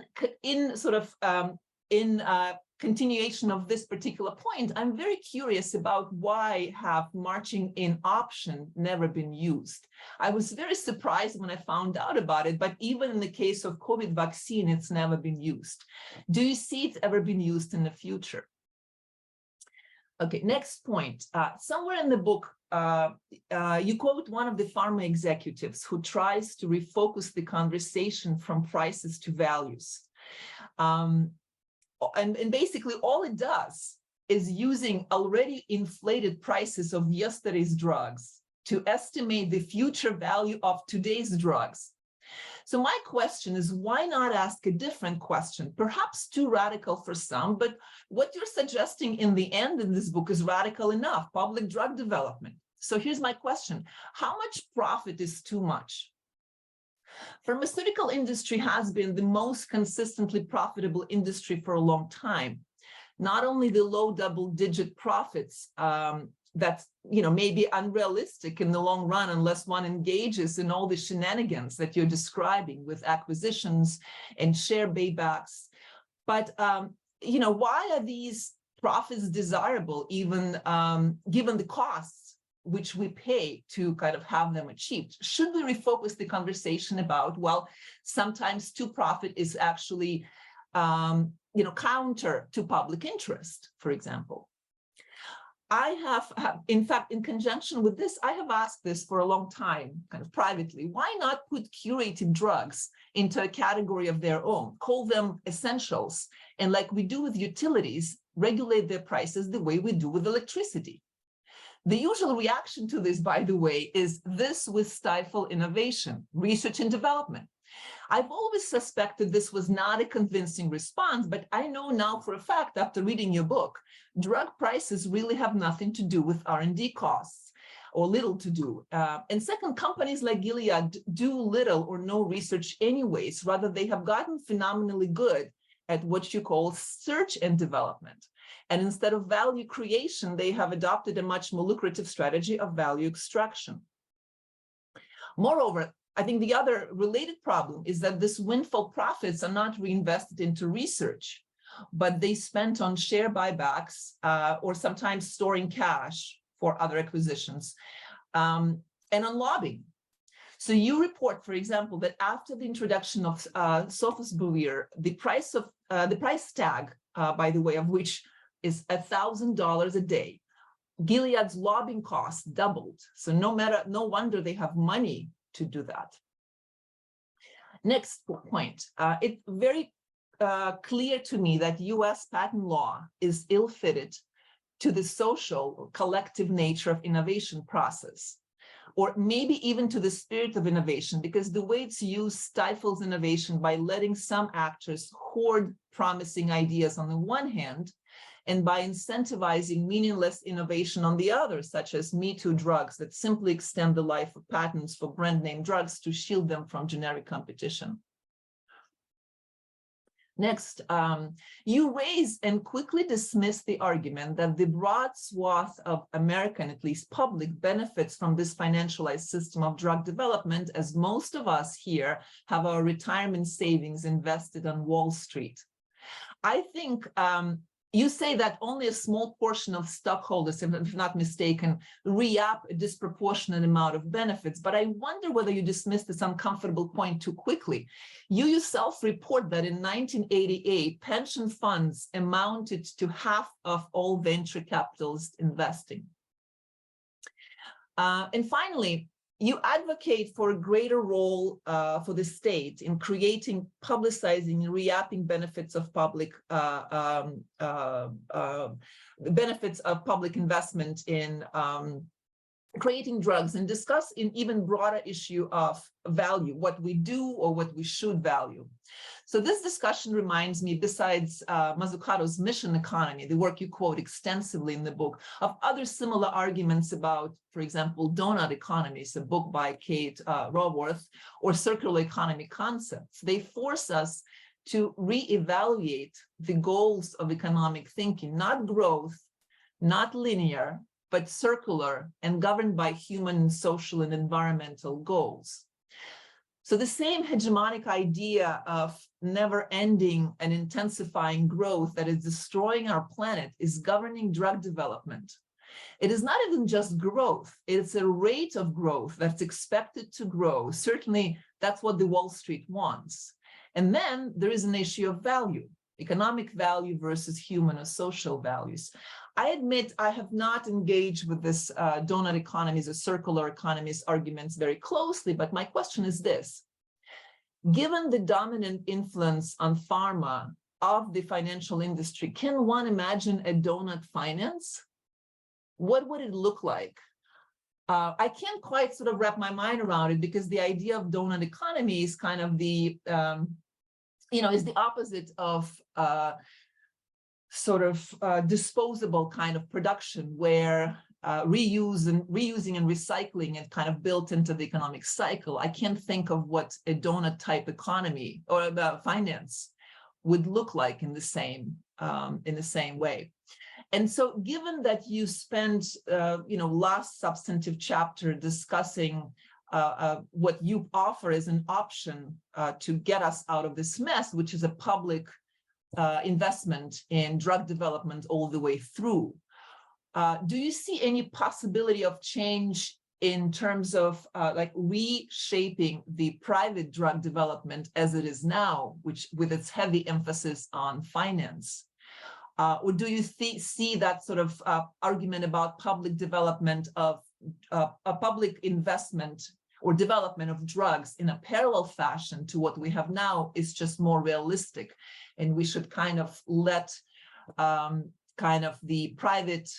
continuation of this particular point, I'm very curious about why have marching in option never been used. I was very surprised when I found out about it, but even in the case of COVID vaccine, it's never been used. Do you see it ever been used in the future? Okay, next point. Somewhere in the book, you quote one of the pharma executives who tries to refocus the conversation from prices to values. And basically all it does is using already inflated prices of yesterday's drugs to estimate the future value of today's drugs. So my question is, why not ask a different question? Perhaps too radical for some, but what you're suggesting in the end in this book is radical enough: public drug development. So here's my question: how much profit is too much? Pharmaceutical industry has been the most consistently profitable industry for a long time. Not only the low double-digit profits that may be unrealistic in the long run unless one engages in all the shenanigans that you're describing with acquisitions and share paybacks, but why are these profits desirable, even given the costs which we pay to kind of have them achieved? Should we refocus the conversation about, well, sometimes too profit is actually counter to public interest, for example? I have, in fact, in conjunction with this, I have asked this for a long time, kind of privately: why not put curative drugs into a category of their own, call them essentials, and like we do with utilities, regulate their prices the way we do with electricity? The usual reaction to this, by the way, is this will stifle innovation, research and development. I've always suspected this was not a convincing response, but I know now for a fact, after reading your book, drug prices really have nothing to do with R&D costs, or little to do. And second, companies like Gilead do little or no research anyways. Rather, they have gotten phenomenally good at what you call search and development. And instead of value creation, they have adopted a much more lucrative strategy of value extraction. Moreover, I think the other related problem is that this windfall profits are not reinvested into research, but they spent on share buybacks or sometimes storing cash for other acquisitions and on lobbying. So you report, for example, that after the introduction of SoFosBuir, the price tag, by the way, of which is $1,000 a day, Gilead's lobbying costs doubled. So no wonder they have money to do that. Next point, it's very clear to me that US patent law is ill-fitted to the social or collective nature of innovation process, or maybe even to the spirit of innovation, because the way it's used stifles innovation by letting some actors hoard promising ideas on the one hand, and by incentivizing meaningless innovation on the other, such as Me Too drugs that simply extend the life of patents for brand name drugs to shield them from generic competition. Next, you raise and quickly dismiss the argument that the broad swath of American, at least public, benefits from this financialized system of drug development, as most of us here have our retirement savings invested on Wall Street. I think you say that only a small portion of stockholders, if not mistaken, re-up a disproportionate amount of benefits. But I wonder whether you dismiss this uncomfortable point too quickly. You yourself report that in 1988, pension funds amounted to half of all venture capitalist investing. And finally, you advocate for a greater role for the state in creating, publicizing, and re-upping benefits of public investment in creating drugs, and discuss an even broader issue of value, what we do or what we should value. So this discussion reminds me, besides Mazzucato's mission economy, the work you quote extensively in the book, of other similar arguments about, for example, donut economies, a book by Kate Raworth, or circular economy concepts. They force us to reevaluate the goals of economic thinking, not growth, not linear, but circular and governed by human, social, and environmental goals. So the same hegemonic idea of never-ending and intensifying growth that is destroying our planet is governing drug development. It is not even just growth, it's a rate of growth that's expected to grow. Certainly, that's what the Wall Street wants. And then there is an issue of value, economic value versus human or social values. I admit I have not engaged with this donut economies or circular economies arguments very closely, but my question is this. Given the dominant influence on pharma of the financial industry, can one imagine a donut finance? What would it look like? I can't quite sort of wrap my mind around it, because the idea of donut economy is kind of the, is the opposite of disposable kind of production, where reusing and recycling is kind of built into the economic cycle. I can't think of what a donut type economy or the finance would look like in the same way. And so, given that you spent, last substantive chapter discussing what you offer as an option to get us out of this mess, which is a public investment in drug development all the way through, do you see any possibility of change in terms of reshaping the private drug development as it is now, which with its heavy emphasis on finance? Or do you see that sort of argument about public development of a public investment or development of drugs in a parallel fashion to what we have now is just more realistic, and we should kind of let the private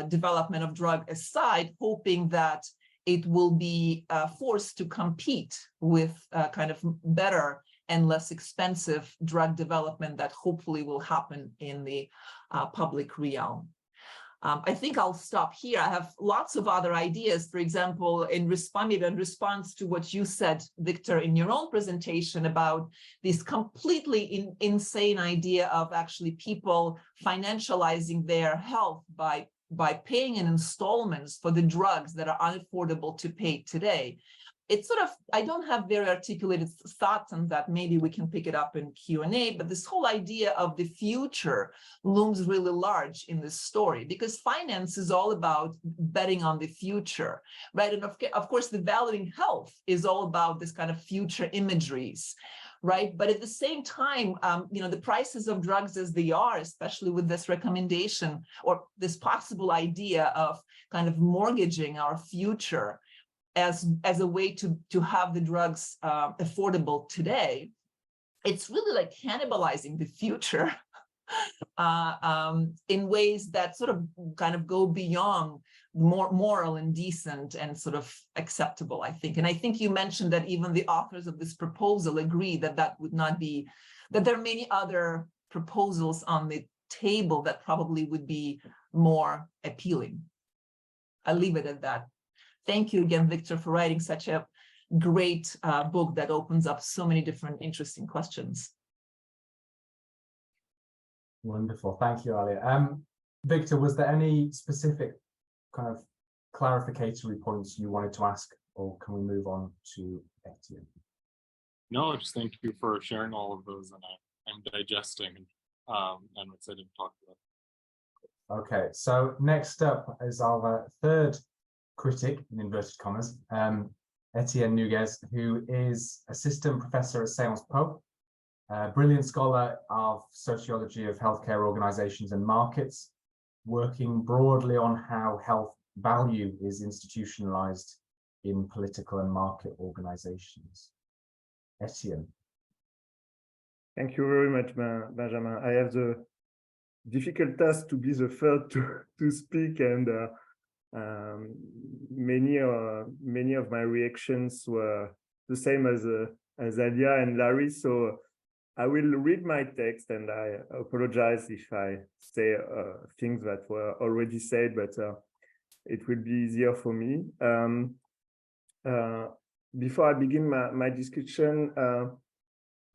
development of drug aside, hoping that it will be forced to compete with kind of better and less expensive drug development that hopefully will happen in the public realm? I think I'll stop here. I have lots of other ideas. For example, in response to what you said, Victor, in your own presentation about this completely insane idea of actually people financializing their health by paying in installments for the drugs that are unaffordable to pay today. It's sort of, I don't have very articulated thoughts on that. Maybe we can pick it up in Q&A, but this whole idea of the future looms really large in this story, because finance is all about betting on the future, right? And of course, the valuing health is all about this kind of future imageries, right? But at the same time, the prices of drugs as they are, especially with this recommendation or this possible idea of kind of mortgaging our future as a way to have the drugs affordable today, it's really like cannibalizing the future in ways that sort of kind of go beyond more moral and decent and sort of acceptable, I think. And I think you mentioned that even the authors of this proposal agree that that would not be, that there are many other proposals on the table that probably would be more appealing. I'll leave it at that. Thank you again, Victor, for writing such a great book that opens up so many different interesting questions. Wonderful. Thank you, Alya. Victor, was there any specific kind of clarificatory points you wanted to ask, or can we move on to Etienne? No, just thank you for sharing all of those, and I'm digesting and excited to talk about. Okay, so next up is our third critic, in inverted commas, Etienne Nouguez, who is assistant professor at SciencesPo, a brilliant scholar of sociology of healthcare organizations and markets, working broadly on how health value is institutionalized in political and market organizations. Etienne. Thank you very much, Benjamin. I have the difficult task to be the third to speak, and many of my reactions were the same as Alya and Larry. So I will read my text, and I apologize if I say things that were already said, but it will be easier for me. Before I begin my discussion,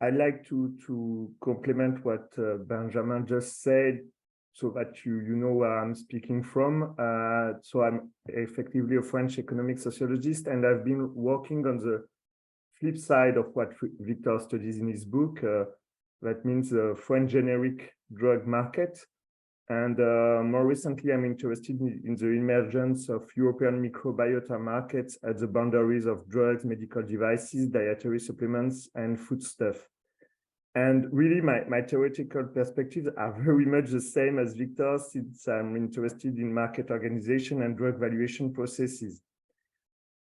I'd like to complement what Benjamin just said, so that you know where I'm speaking from. So I'm effectively a French economic sociologist, and I've been working on the flip side of what Victor studies in his book. That means the French generic drug market. And more recently, I'm interested in the emergence of European microbiota markets at the boundaries of drugs, medical devices, dietary supplements, and foodstuff. And really, my theoretical perspectives are very much the same as Victor, since I'm interested in market organization and drug valuation processes.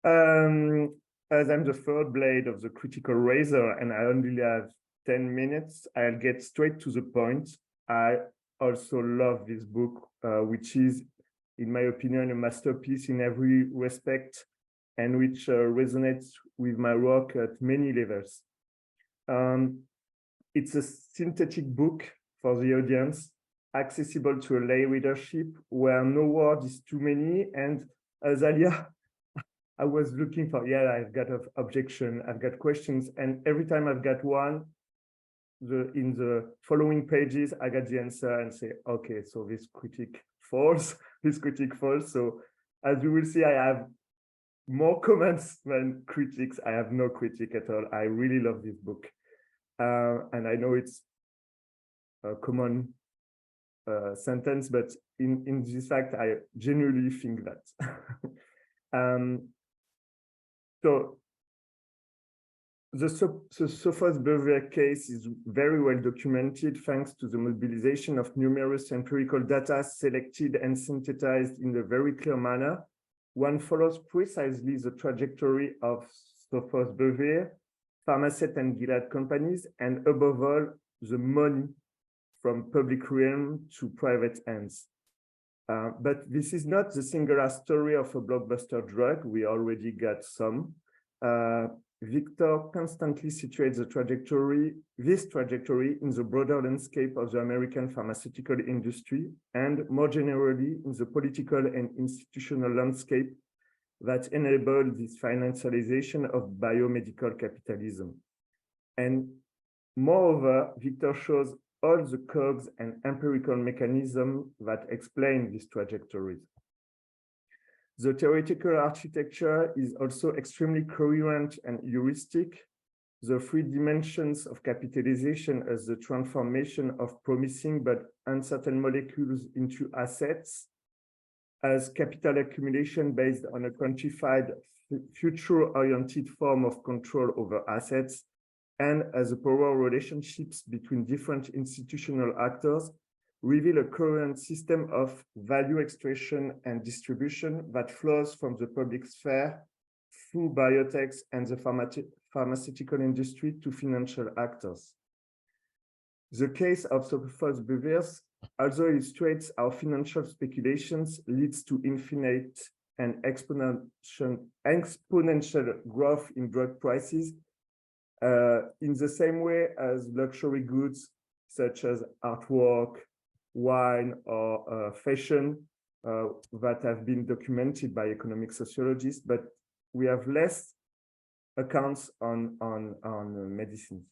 As I'm the third blade of the critical razor, and I only have 10 minutes, I'll get straight to the point. I also love this book, which is in my opinion, a masterpiece in every respect, and which resonates with my work at many levels. It's a synthetic book for the audience, accessible to a lay readership, where no word is too many. And as Alya, I was looking for, I've got an objection, I've got questions, and every time I've got one, in the following pages, I got the answer and say, okay, so this critique falls, this critique falls. So as you will see, I have more comments than critiques. I have no critique at all. I really love this book. And I know it's a common sentence, but in this fact, I genuinely think that. So the Sophos-Bevier case is very well documented thanks to the mobilization of numerous empirical data selected and synthesized in a very clear manner. One follows precisely the trajectory of Sophos-Bevier, Pharmacet and Gilead companies, and above all, the money from public realm to private hands. But this is not the singular story of a blockbuster drug. We already got some. Victor constantly situates this trajectory in the broader landscape of the American pharmaceutical industry, and more generally in the political and institutional landscape that enabled this financialization of biomedical capitalism. And moreover, Victor shows all the cogs and empirical mechanisms that explain these trajectories. The theoretical architecture is also extremely coherent and heuristic. The three dimensions of capitalization as the transformation of promising but uncertain molecules into assets, as capital accumulation based on a quantified future-oriented form of control over assets, and as the power relationships between different institutional actors reveal a current system of value extraction and distribution that flows from the public sphere through biotechs and the pharmaceutical industry to financial actors. The case of Sophos-Bevier also illustrates how financial speculations leads to infinite and exponential growth in drug prices, in the same way as luxury goods such as artwork, wine, or fashion that have been documented by economic sociologists, but we have less accounts on medicines.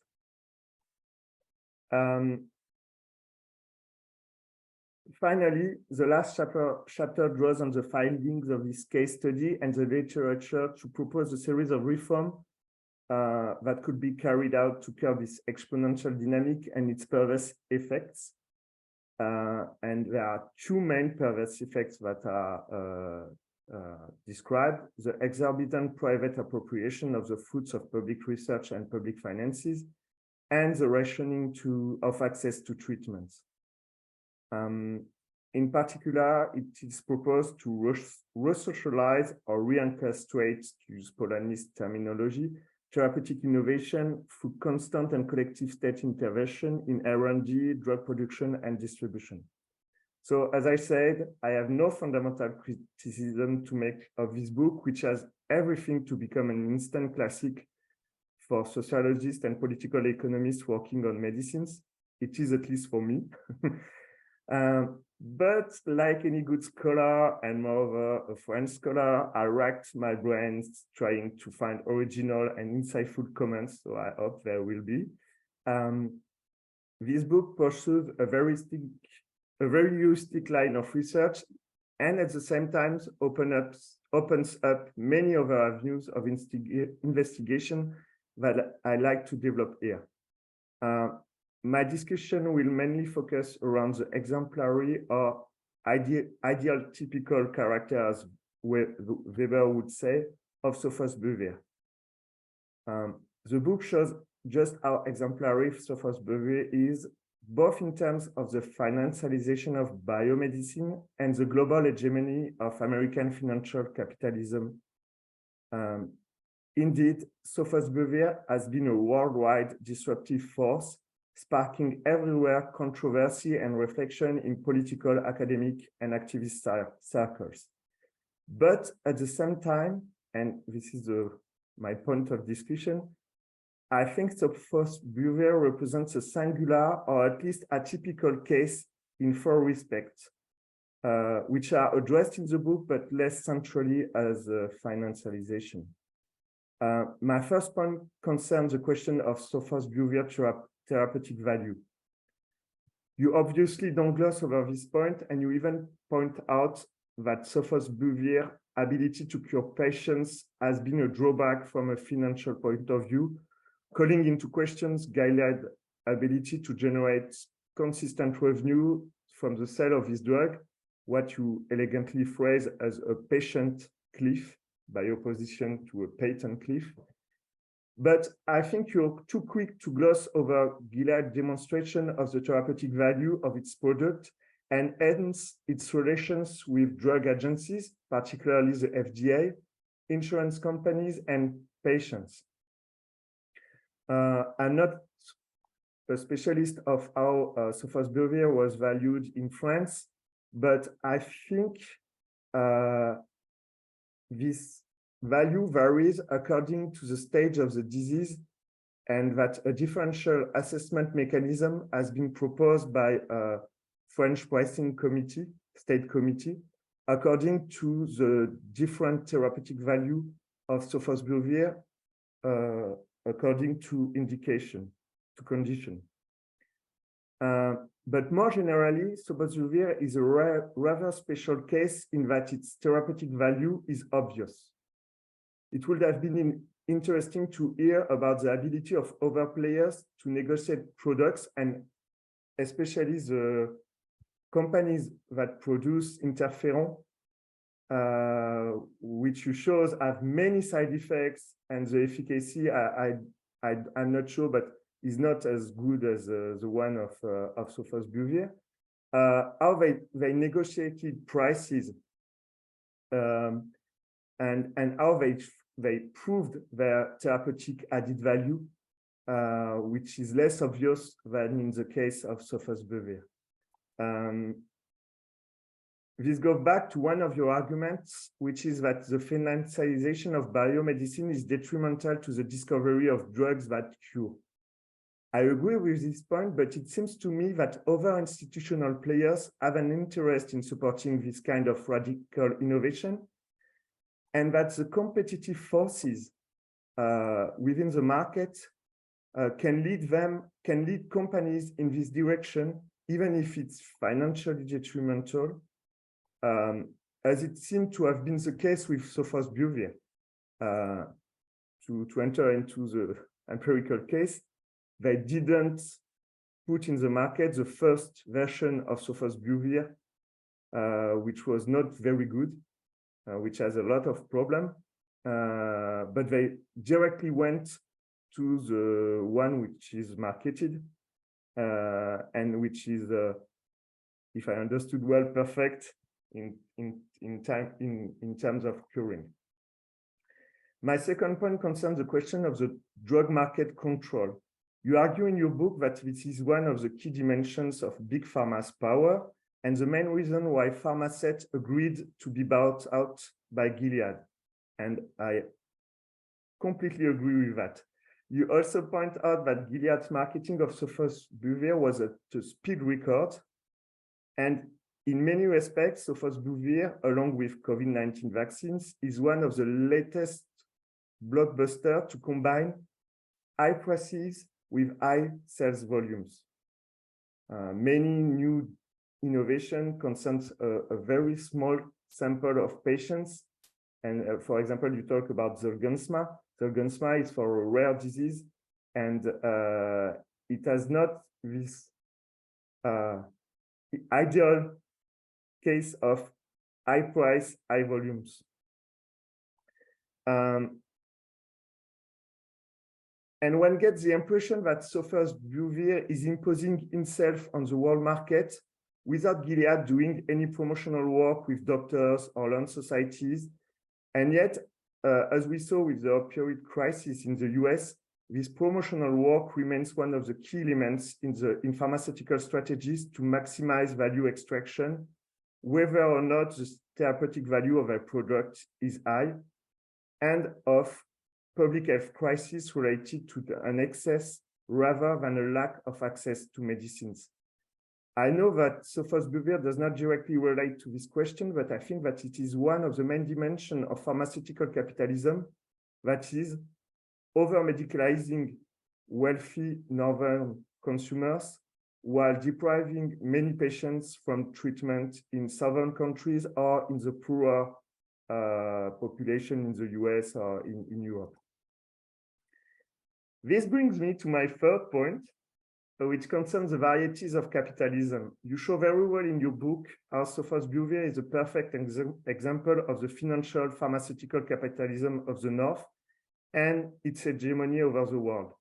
Finally, the last chapter draws on the findings of this case study and the literature to propose a series of reforms that could be carried out to curb this exponential dynamic and its perverse effects. And there are two main perverse effects that are described: the exorbitant private appropriation of the fruits of public research and public finances, and the rationing of access to treatments. In particular, it is proposed to re-socialize or re-orchestrate, to use Polanyi's terminology, therapeutic innovation through constant and collective state intervention in R&D, drug production, and distribution. So, as I said, I have no fundamental criticism to make of this book, which has everything to become an instant classic for sociologists and political economists working on medicines. It is, at least for me. But like any good scholar, and moreover a French scholar, I racked my brains trying to find original and insightful comments, so I hope there will be. This book pursues a very heuristic line of research, and at the same time opens up many other avenues of investigation that I like to develop here. My discussion will mainly focus around the exemplary or ideal typical character, as Weber would say, of Sophos-Bevier. The book shows just how exemplary Sophos-Bevier is, both in terms of the financialization of biomedicine and the global hegemony of American financial capitalism. Indeed, Sophos-Bevier has been a worldwide disruptive force, sparking everywhere controversy and reflection in political, academic, and activist circles. But at the same time, and this is my point of discussion, I think Sophos behavior represents a singular or at least atypical case in 4 respects, which are addressed in the book, but less centrally as financialization. My first point concerns the question of Sophos behavior therapeutic value. You obviously don't gloss over this point, and you even point out that Sophos behavior ability to cure patients has been a drawback from a financial point of view, calling into questions Gilead's ability to generate consistent revenue from the sale of this drug, what you elegantly phrase as a patient cliff by opposition to a patent cliff. But I think you're too quick to gloss over Gilead's demonstration of the therapeutic value of its product and hence its relations with drug agencies, particularly the FDA, insurance companies, and patients. I'm not a specialist of how Sophos behavior was valued in France, but I think this value varies according to the stage of the disease, and that a differential assessment mechanism has been proposed by a French pricing committee, state committee, according to the different therapeutic value of Sophos behavior according to indication, to condition. But more generally, Sophos behavior is a rather special case in that its therapeutic value is obvious. It would have been interesting to hear about the ability of other players to negotiate products, and especially the companies that produce interferon, which you shows have many side effects, and the efficacy I'm not sure, but is not as good as the one of Sophos behavior. How they negotiated prices, and how they proved their therapeutic added value, which is less obvious than in the case of Sophos behavior. This goes back to one of your arguments, which is that the financialization of biomedicine is detrimental to the discovery of drugs that cure. I agree with this point, but it seems to me that other institutional players have an interest in supporting this kind of radical innovation, and that the competitive forces within the market can lead companies in this direction, even if it's financially detrimental, as it seemed to have been the case with Sophos behavior. To enter into the empirical case, they didn't put in the market the first version of Sophos behavior, which was not very good, which has a lot of problem, but they directly went to the one which is marketed, and which is, if I understood well, perfect in terms of curing. My second point concerns the question of the drug market control. You argue in your book that this is one of the key dimensions of big pharma's power, and the main reason why Pharmacet agreed to be bought out by Gilead. And I completely agree with that. You also point out that Gilead's marketing of Sophos behavior was at a speed record, and in many respects, Sophos behavior, along with COVID-19 vaccines, is one of the latest blockbusters to combine high prices with high sales volumes. Many new innovation concerns a very small sample of patients. And for example, you talk about Zolgensma. Zolgensma is for a rare disease, and it has not this ideal case of high price, high volumes. And one gets the impression that Sophos behavior is imposing himself on the world market without Gilead doing any promotional work with doctors or learned societies. And yet, as we saw with the opioid crisis in the US, this promotional work remains one of the key elements in pharmaceutical strategies to maximize value extraction, whether or not the therapeutic value of a product is high, and of public health crisis related to an excess rather than a lack of access to medicines. I know that sofosbuvir does not directly relate to this question, but I think that it is one of the main dimensions of pharmaceutical capitalism, that is, over-medicalizing wealthy northern consumers while depriving many patients from treatment in southern countries or in the poorer population in the US or in Europe. This brings me to my third point, which concerns the varieties of capitalism. You show very well in your book how sofosbuvir is a perfect example of the financial pharmaceutical capitalism of the North and its hegemony over the world.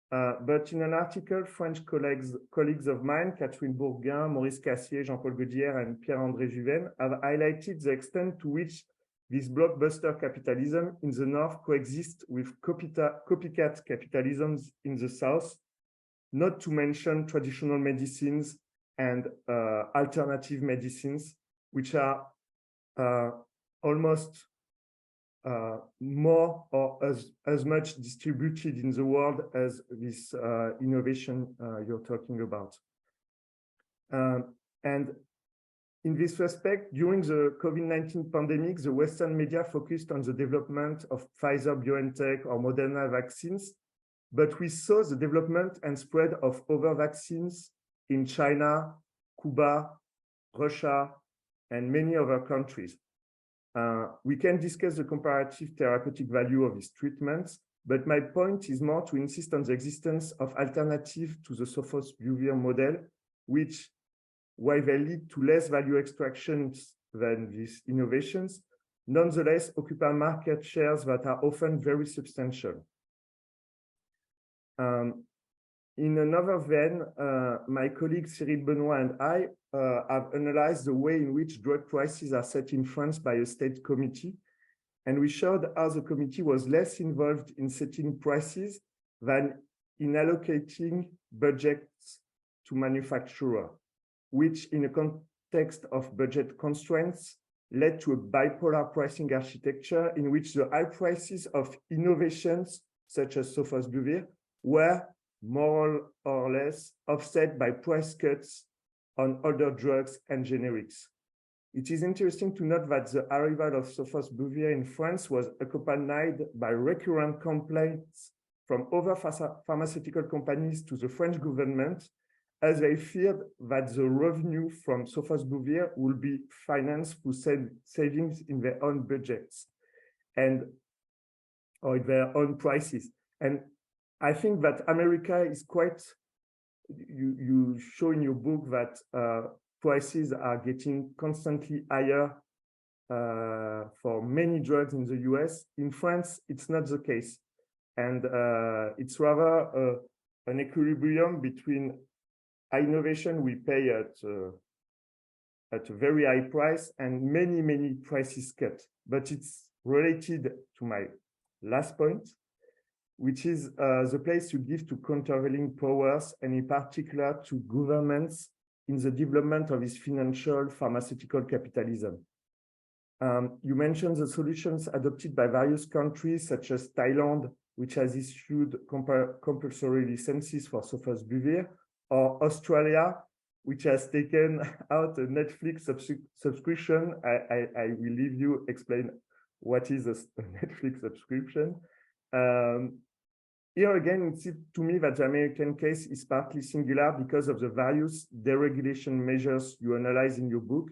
But in an article, French colleagues of mine, Catherine Bourguin, Maurice Cassier, Jean-Paul Gaudière, and Pierre-André Juven, have highlighted the extent to which this blockbuster capitalism in the North coexists with copycat capitalisms in the South, not to mention traditional medicines and alternative medicines, which are almost more or as much distributed in the world as this innovation you're talking about. And in this respect, during the COVID-19 pandemic, the Western media focused on the development of Pfizer-BioNTech or Moderna vaccines, but we saw the development and spread of other vaccines in China, Cuba, Russia, and many other countries. We can discuss the comparative therapeutic value of these treatments, but my point is more to insist on the existence of alternatives to the sofosbuvir model, which, while they lead to less value extractions than these innovations, nonetheless occupy market shares that are often very substantial. In another vein, my colleague Cyril Benoit and I have analyzed the way in which drug prices are set in France by a state committee, and we showed how the committee was less involved in setting prices than in allocating budgets to manufacturers, which in a context of budget constraints led to a bipolar pricing architecture in which the high prices of innovations such as sofosbuvir were more or less offset by price cuts on other drugs and generics. It is interesting to note that the arrival of sofosbuvir in France was accompanied by recurrent complaints from other pharmaceutical companies to the French government, as they feared that the revenue from sofosbuvir will be financed through savings in their own budgets or their own prices. And I think that America is quite, you show in your book that prices are getting constantly higher for many drugs in the US. In France, it's not the case. And it's rather an equilibrium between innovation we pay at a very high price and many prices cut. But it's related to my last point, which is the place you give to countervailing powers, and in particular to governments in the development of this financial pharmaceutical capitalism. You mentioned the solutions adopted by various countries, such as Thailand, which has issued compulsory licenses for sofosbuvir, or Australia, which has taken out a Netflix subscription. I will leave you explain what is a Netflix subscription. Here again, it seems to me that the American case is partly singular because of the various deregulation measures you analyze in your book,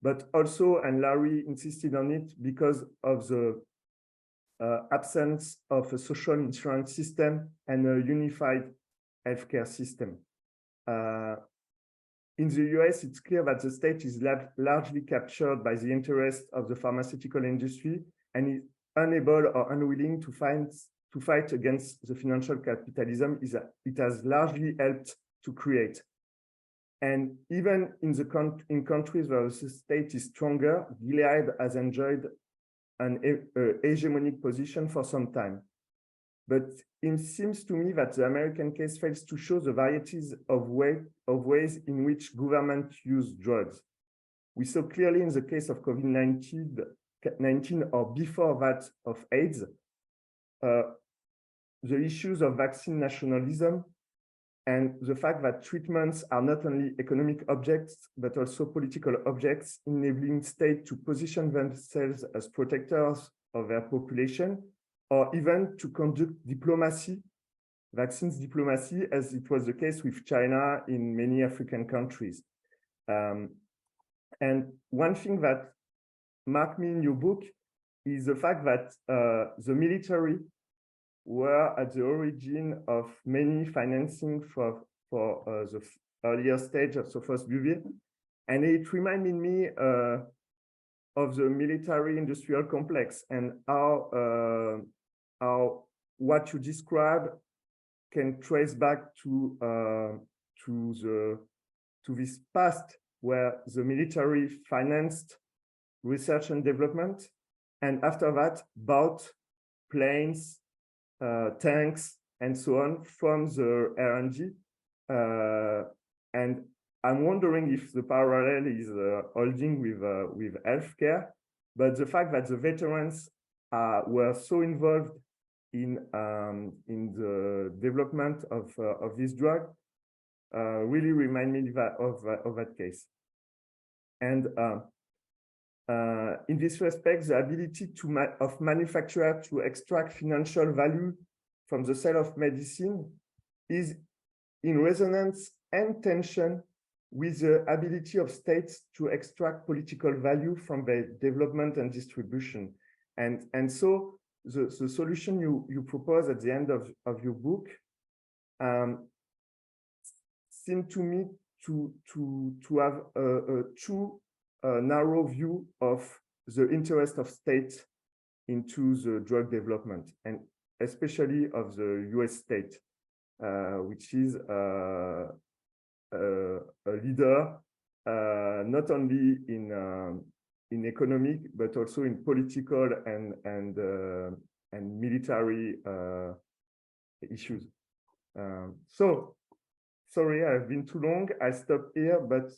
but also, and Larry insisted on it, because of the absence of a social insurance system and a unified healthcare system. In the US, it's clear that the state is largely captured by the interests of the pharmaceutical industry and is unable or unwilling to fight against the financial capitalism it has largely helped to create. And even in countries where the state is stronger, Gilead has enjoyed an hegemonic position for some time. but it seems to me that the American case fails to show the varieties of ways in which government use drugs. We saw clearly in the case of COVID-19 or before that of AIDS, the issues of vaccine nationalism and the fact that treatments are not only economic objects, but also political objects, enabling states to position themselves as protectors of their population, or even to conduct diplomacy, vaccines diplomacy, as it was the case with China in many African countries. And one thing that marked me in your book is the fact that the military were at the origin of many financing for the earlier stage of the first building. And it reminded me of the military industrial complex and how what you describe can trace back to this past where the military financed research and development, and after that bought planes, tanks, and so on from the R&D. And I'm wondering if the parallel is holding with healthcare, but the fact that the veterans were so involved in the development of this drug really remind me of that case. And in this respect, the ability of manufacturer to extract financial value from the sale of medicine is in resonance and tension with the ability of states to extract political value from their development and distribution. And so the solution you propose at the end of your book seemed to me to have a true narrow view of the interest of states into the drug development, and especially of the US state, which is a leader not only in economic but also in political and military issues. So sorry, I've been too long. I stop here, but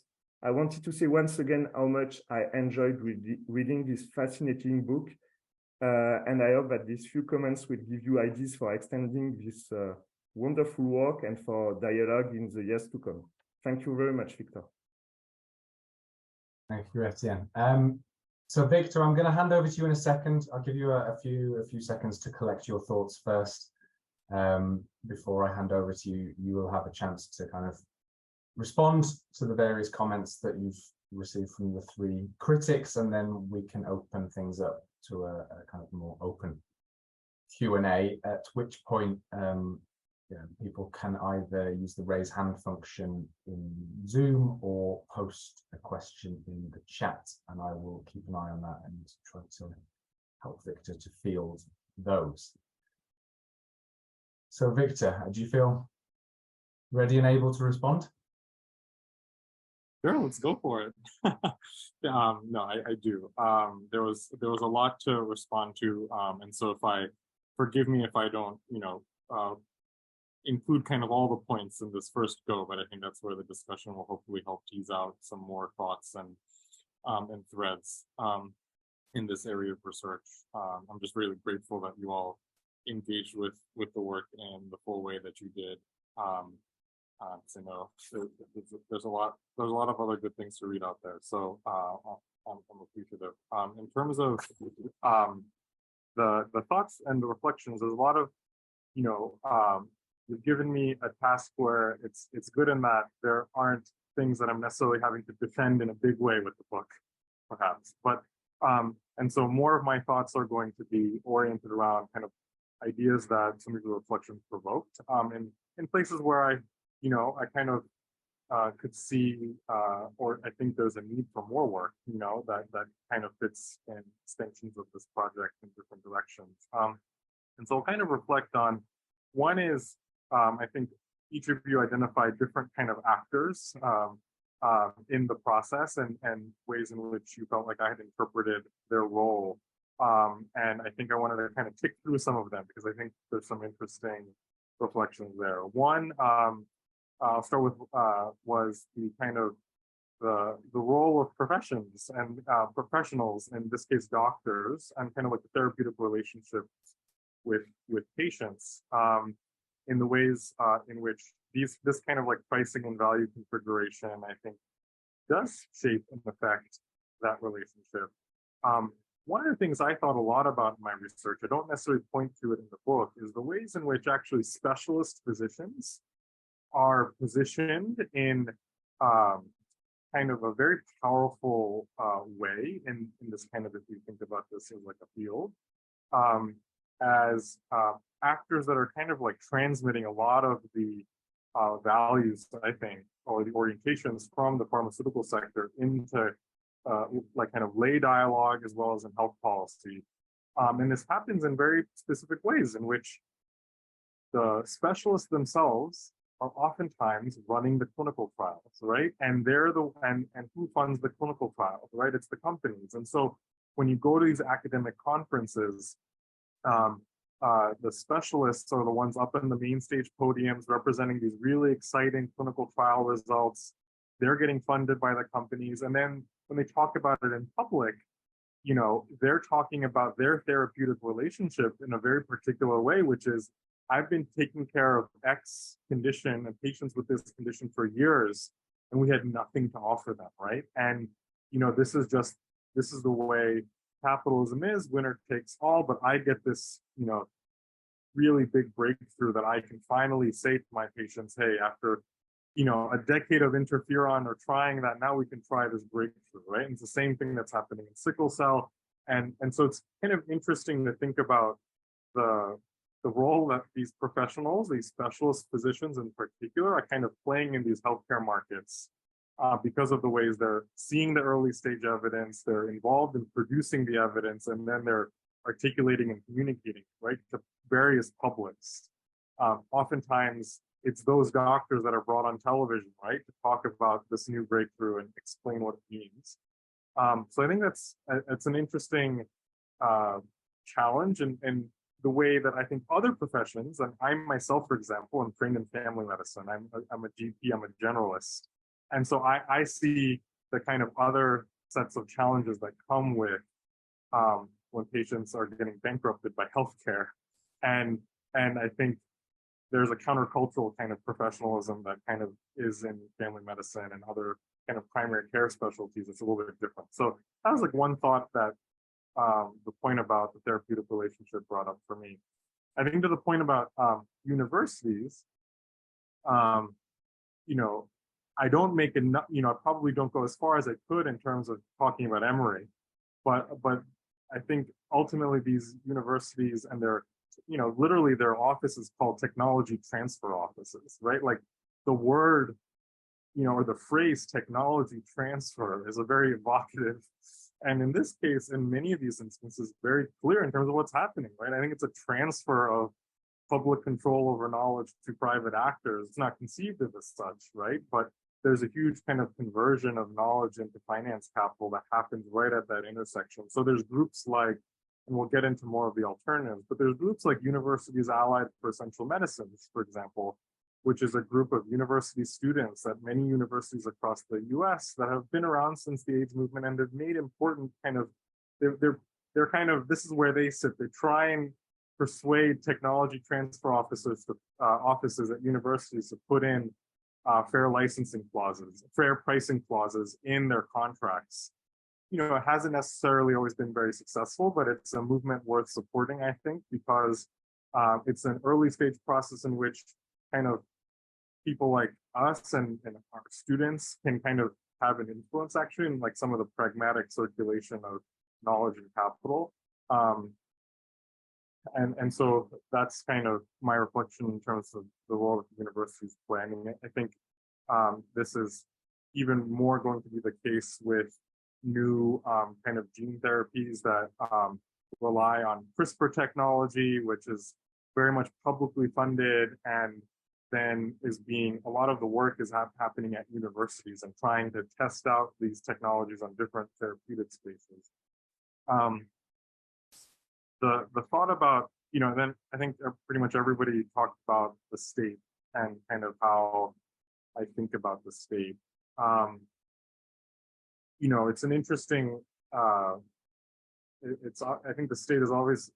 I wanted to say once again how much I enjoyed reading this fascinating book. And I hope that these few comments will give you ideas for extending this wonderful work and for dialogue in the years to come. Thank you very much, Victor. Thank you, Etienne. So Victor, I'm going to hand over to you in a second. I'll give you a few seconds to collect your thoughts first. Before I hand over to you, you will have a chance to kind of respond to the various comments that you've received from the three critics, and then we can open things up to a kind of more open Q&A, at which point people can either use the raise hand function in Zoom or post a question in the chat, and I will keep an eye on that and try to help Victor to field those. So Victor, do you feel ready and able to respond? Sure, let's go for it. No, I do. There was a lot to respond to, and so forgive me if I don't, include kind of all the points in this first go, but I think that's where the discussion will hopefully help tease out some more thoughts and threads in this area of research. I'm just really grateful that you all engaged with the work in the full way that you did. So no, there's a lot of other good things to read out there. So I'm appreciative. In terms of the thoughts and the reflections, there's a lot of, you've given me a task where it's good in that there aren't things that I'm necessarily having to defend in a big way with the book, perhaps. But and so more of my thoughts are going to be oriented around kind of ideas that some of the reflections provoked, in places where I kind of could see, or I think there's a need for more work, that kind of fits in extensions of this project in different directions. And so I'll kind of reflect on, one is, I think each of you identified different kind of actors in the process and ways in which you felt like I had interpreted their role And I think I wanted to kind of tick through some of them because I think there's some interesting reflections there. One, I'll start with was the kind of the role of professions and professionals, in this case doctors, and kind of like the therapeutic relationships with patients, in the ways in which this kind of like pricing and value configuration, I think, does shape and affect that relationship. One of the things I thought a lot about in my research, I don't necessarily point to it in the book, is the ways in which actually specialist physicians are positioned in kind of a very powerful way in this kind of, if you think about this as like a field, as actors that are kind of like transmitting a lot of the values, I think, or the orientations from the pharmaceutical sector into like kind of lay dialogue as well as in health policy. And this happens in very specific ways in which the specialists themselves are oftentimes running the clinical trials, right? And they're and who funds the clinical trials, right? It's the companies. And so when you go to these academic conferences, the specialists are the ones up in the main stage podiums representing these really exciting clinical trial results. They're getting funded by the companies. And then when they talk about it in public, you know, they're talking about their therapeutic relationship in a very particular way, which is, I've been taking care of X condition and patients with this condition for years, and we had nothing to offer them, right? And, you know, this is the way capitalism is, winner takes all, but I get this, you know, really big breakthrough that I can finally say to my patients, hey, after, you know, a decade of interferon or trying that, now we can try this breakthrough, right? And it's the same thing that's happening in sickle cell. And so it's kind of interesting to think about the role that these professionals, these specialist physicians in particular, are kind of playing in these healthcare markets because of the ways they're seeing the early stage evidence, they're involved in producing the evidence, and then they're articulating and communicating, right, to various publics. Oftentimes, it's those doctors that are brought on television, right, to talk about this new breakthrough and explain what it means. So I think it's an interesting challenge, and the way that I think other professions, and I myself, for example, am trained in family medicine. I'm a GP, I'm a generalist. And so I see the kind of other sets of challenges that come with when patients are getting bankrupted by healthcare. And I think there's a countercultural kind of professionalism that kind of is in family medicine and other kind of primary care specialties. It's a little bit different. So that was like one thought that the point about the therapeutic relationship brought up for me. I think to the point about universities, you know, I don't make enough, you know, I probably don't go as far as I could in terms of talking about Emory, but I think ultimately these universities and their, you know, literally their office is called technology transfer offices, right? Like the word, you know, or the phrase technology transfer is a very evocative, and in this case, in many of these instances, very clear in terms of what's happening, right? I think it's a transfer of public control over knowledge to private actors. It's not conceived of as such, right? But there's a huge kind of conversion of knowledge into finance capital that happens right at that intersection. So there's groups like, and we'll get into more of the alternatives, but there's groups like Universities Allied for Essential Medicines, for example, which is a group of university students at many universities across the US that have been around since the AIDS movement and have made important kind of, they're kind of, this is where they sit. They try and persuade technology transfer officers to offices at universities to put in fair licensing clauses, fair pricing clauses in their contracts. You know, it hasn't necessarily always been very successful, but it's a movement worth supporting, I think, because it's an early stage process in which kind of people like us and our students can kind of have an influence actually in like some of the pragmatic circulation of knowledge and capital. And so that's kind of my reflection in terms of the role that the universities play. I mean, I think this is even more going to be the case with new kind of gene therapies that rely on CRISPR technology, which is very much publicly funded, and then is being, a lot of the work is happening at universities and trying to test out these technologies on different therapeutic spaces. the thought about, then I think pretty much everybody talked about the state and kind of how I think about the state. It's an interesting, I think the state is always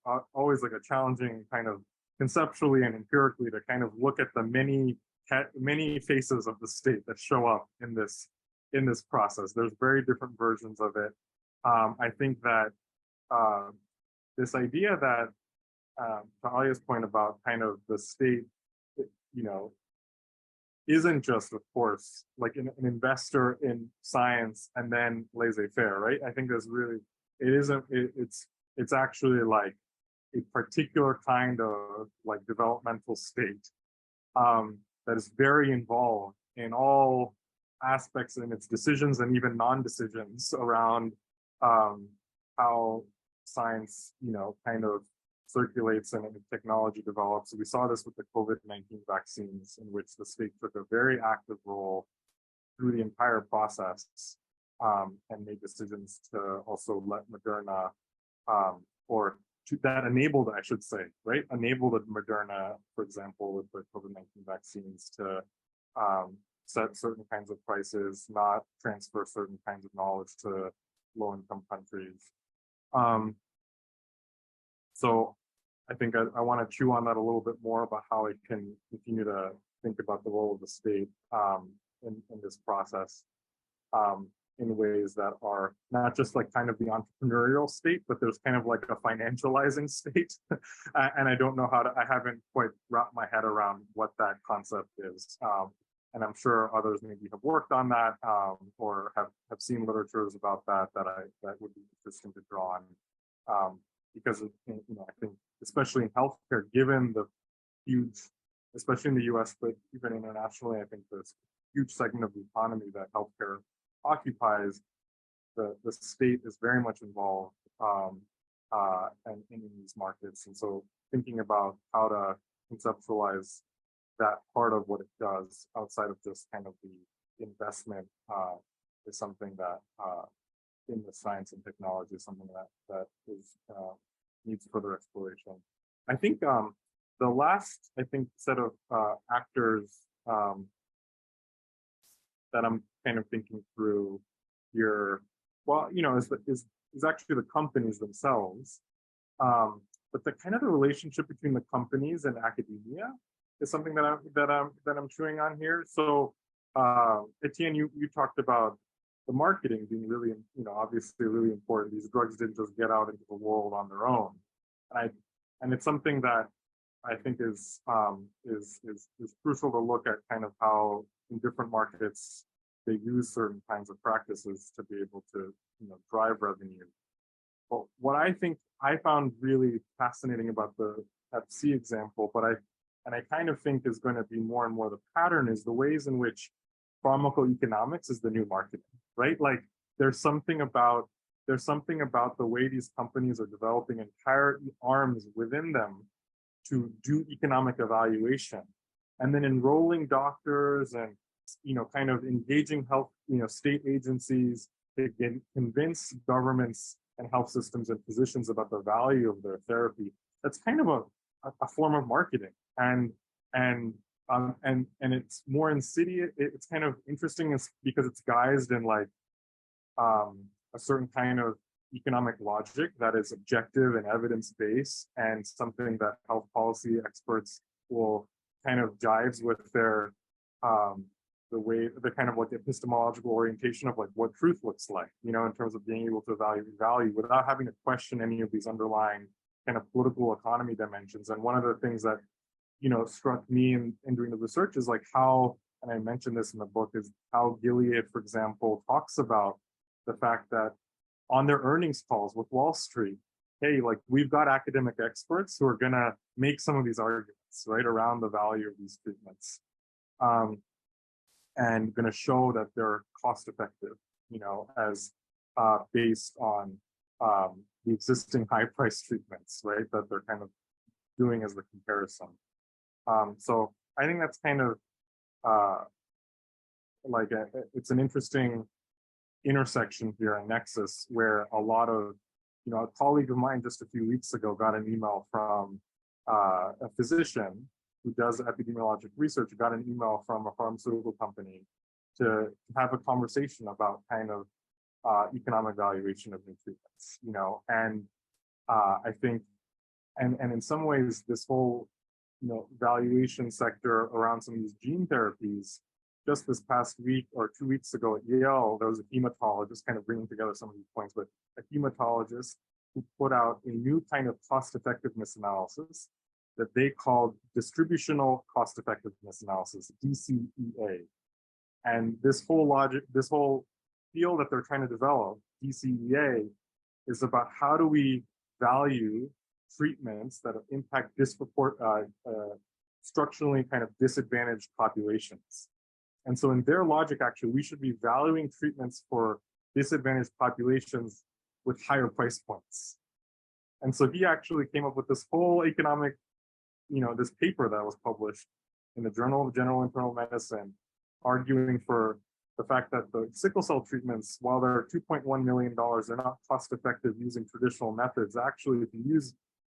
like a challenging kind of conceptually and empirically to kind of look at the many faces of the state that show up in this process. There's very different versions of it. I think that this idea that, to Alya's point about kind of the state, isn't just, of course, like an investor in science and then laissez-faire, right? I think it's actually like a particular kind of like developmental state that is very involved in all aspects in its decisions and even non-decisions around how science, kind of circulates and technology develops. We saw this with the COVID-19 vaccines, in which the state took a very active role through the entire process and made decisions to also let Moderna, that enabled, I should say, right? Enabled Moderna, for example, with the COVID-19 vaccines to set certain kinds of prices, not transfer certain kinds of knowledge to low-income countries. So I think I want to chew on that a little bit more about how it can continue to think about the role of the state in this process in ways that are not just like kind of the entrepreneurial state, but there's kind of like a financializing state. And I don't know I haven't quite wrapped my head around what that concept is. And I'm sure others maybe have worked on that or have seen literatures about that would be interesting to draw on. Because I think especially in healthcare, given the huge, especially in the US, but even internationally, I think there's a huge segment of the economy that healthcare occupies, the state is very much involved and in these markets. And so thinking about how to conceptualize that part of what it does outside of just kind of the investment is something that in the science and technology is something that is needs further exploration. I think the last, set of actors that I'm kind of thinking through here, is actually the companies themselves. But the kind of the relationship between the companies and academia is something that I'm chewing on here. So Etienne, you talked about the marketing being really, obviously really important. These drugs didn't just get out into the world on their own. And it's something that I think is crucial to look at kind of how in different markets they use certain kinds of practices to be able to, drive revenue. But what I think I found really fascinating about the Hep C example, and I kind of think is going to be more and more the pattern, is the ways in which pharmacoeconomics is the new marketing, right? Like there's something about the way these companies are developing entire arms within them to do economic evaluation, and then enrolling doctors and kind of engaging health, state agencies to convince governments and health systems and physicians about the value of their therapy. That's kind of a form of marketing, and it's more insidious. It's kind of interesting because it's guised in like a certain kind of economic logic that is objective and evidence-based, and something that health policy experts will kind of jives with their the kind of like epistemological orientation of like what truth looks like, in terms of being able to evaluate value without having to question any of these underlying kind of political economy dimensions. And one of the things that struck me in doing the research is like how, and I mentioned this in the book, is how Gilead, for example, talks about the fact that on their earnings calls with Wall Street, hey, like we've got academic experts who are gonna make some of these arguments, right, around the value of these treatments, and gonna show that they're cost effective, as based on the existing high price treatments, right, that they're kind of doing as the comparison. So I think that's kind of it's an interesting intersection here, a nexus where a lot of a colleague of mine just a few weeks ago got an email from a physician who does epidemiologic research, got an email from a pharmaceutical company to have a conversation about kind of economic valuation of new treatments, and I think, and in some ways, this whole, valuation sector around some of these gene therapies, just this past week or 2 weeks ago at Yale, there was a hematologist, kind of bringing together some of these points, but a hematologist who put out a new kind of cost-effectiveness analysis that they called distributional cost-effectiveness analysis, DCEA. And this whole field that they're trying to develop, DCEA, is about how do we value treatments that impact structurally kind of disadvantaged populations. And so in their logic, actually, we should be valuing treatments for disadvantaged populations with higher price points. And so he actually came up with this whole economic, this paper that was published in the Journal of General Internal Medicine, arguing for the fact that the sickle cell treatments, while they're $2.1 million, they're not cost effective using traditional methods. Actually, if you use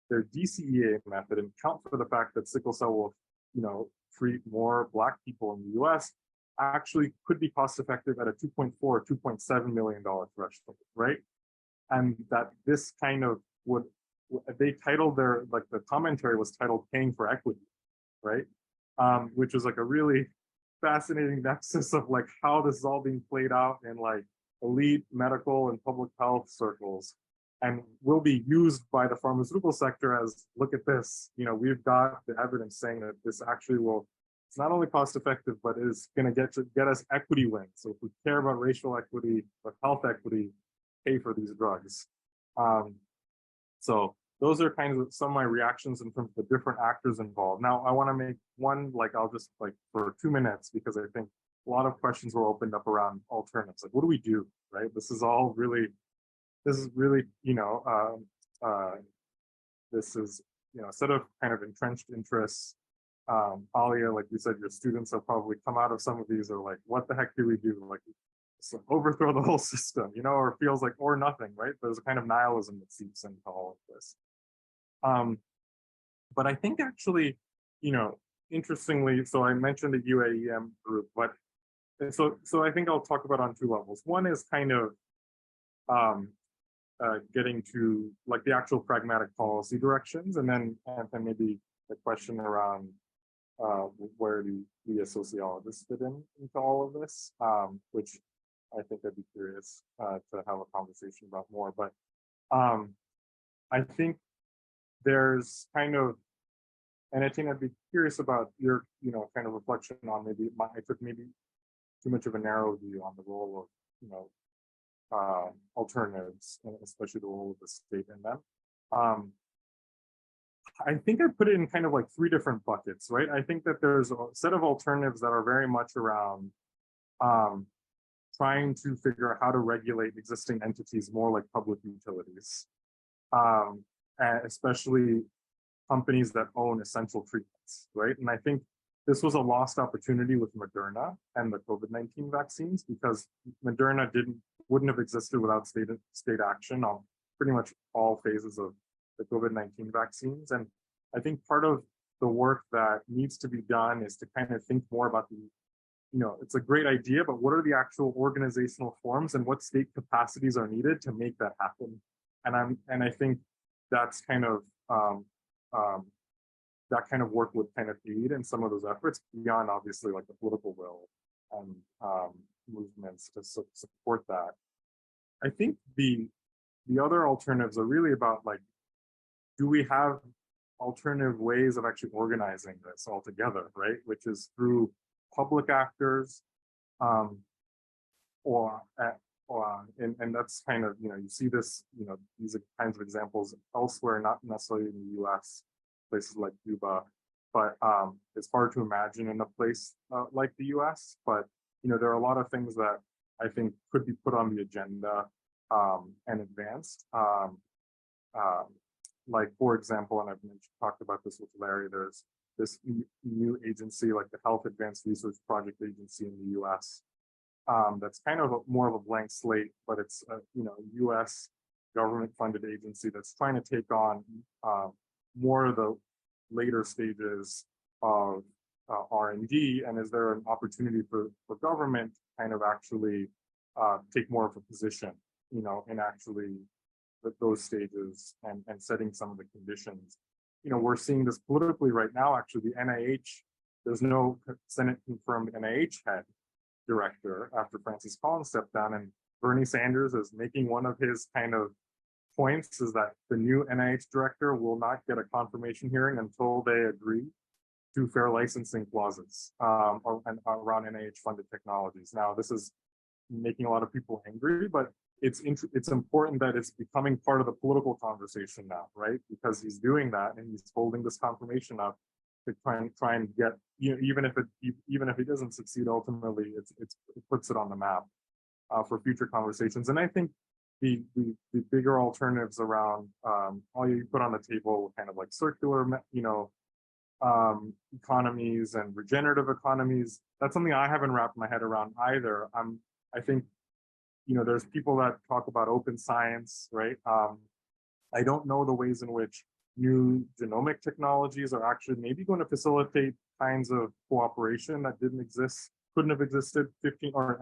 their DCEA method and count for the fact that sickle cell will, treat more Black people in the US, actually could be cost effective at a $2.4 or $2.7 million threshold, right? And that this kind of they titled the commentary was titled Paying for Equity, right? Which was like a really fascinating nexus of like how this is all being played out in like elite medical and public health circles, and will be used by the pharmaceutical sector as, look at this, we've got the evidence saying that this actually will, it's not only cost effective, but is going to get us equity wins. So if we care about racial equity or health equity, pay for these drugs. So those are kind of some of my reactions in terms of the different actors involved. Now, I want to make one, I'll just for 2 minutes, because I think a lot of questions were opened up around alternatives. Like, what do we do, right? This is really, this is, a set of kind of entrenched interests. Alya, like you said, your students have probably come out of some of these are like, what the heck do we do? Like, so overthrow the whole system, or feels like, or nothing, right? There's a kind of nihilism that seeps into all of this. But I think actually, interestingly, so I mentioned the UAEM group, but so I think I'll talk about on 2 levels. One is kind of getting to like the actual pragmatic policy directions, and then maybe the question around where do we as sociologists fit into all of this, which I think I'd be curious to have a conversation about more. But I think there's kind of, and Etienne, I'd be curious about your, kind of reflection on maybe I took maybe too much of a narrow view on the role of, alternatives, and especially the role of the state in them. I think I put it in kind of like 3 different buckets, right? I think that there's a set of alternatives that are very much around trying to figure out how to regulate existing entities more like public utilities, especially companies that own essential treatments, right? And I think this was a lost opportunity with Moderna and the COVID-19 vaccines, because Moderna wouldn't have existed without state action on pretty much all phases of the COVID-19 vaccines. And I think part of the work that needs to be done is to kind of think more about the, it's a great idea, but what are the actual organizational forms and what state capacities are needed to make that happen? And I think that's kind of that kind of work would kind of aid in some of those efforts beyond obviously like the political will and movements to support that. I think the other alternatives are really about like, do we have alternative ways of actually organizing this all together, right? Which is through public actors, and that's kind of, you see this, these are kinds of examples elsewhere, not necessarily in the US, places like Cuba, but it's hard to imagine in a place like the US. But, there are a lot of things that I think could be put on the agenda and advanced. Like, for example, and I've talked about this with Larry, there's this new agency like the Health Advanced Research Project Agency in the US that's kind of more of a blank slate, but it's, US government-funded agency that's trying to take on more of the later stages of R&D, and is there an opportunity for government to kind of actually take more of a position, you know, in actually those stages and setting some of the conditions. You know, we're seeing this politically right now. Actually, the NIH, there's no Senate confirmed NIH head director after Francis Collins stepped down, and Bernie Sanders is making one of his kind of points is that the new NIH director will not get a confirmation hearing until they agree to fair licensing clauses around NIH-funded technologies. Now, this is making a lot of people angry, but it's important that it's becoming part of the political conversation now, right? Because he's doing that and he's holding this confirmation up to try and get, you know, even if he doesn't succeed ultimately, it puts it on the map for future conversations. And I think the bigger alternatives around all you put on the table, kind of like circular, you know, economies and regenerative economies, that's something I haven't wrapped my head around either. I think, you know, there's people that talk about open science, right? I don't know the ways in which new genomic technologies are actually maybe going to facilitate kinds of cooperation that couldn't have existed 15 or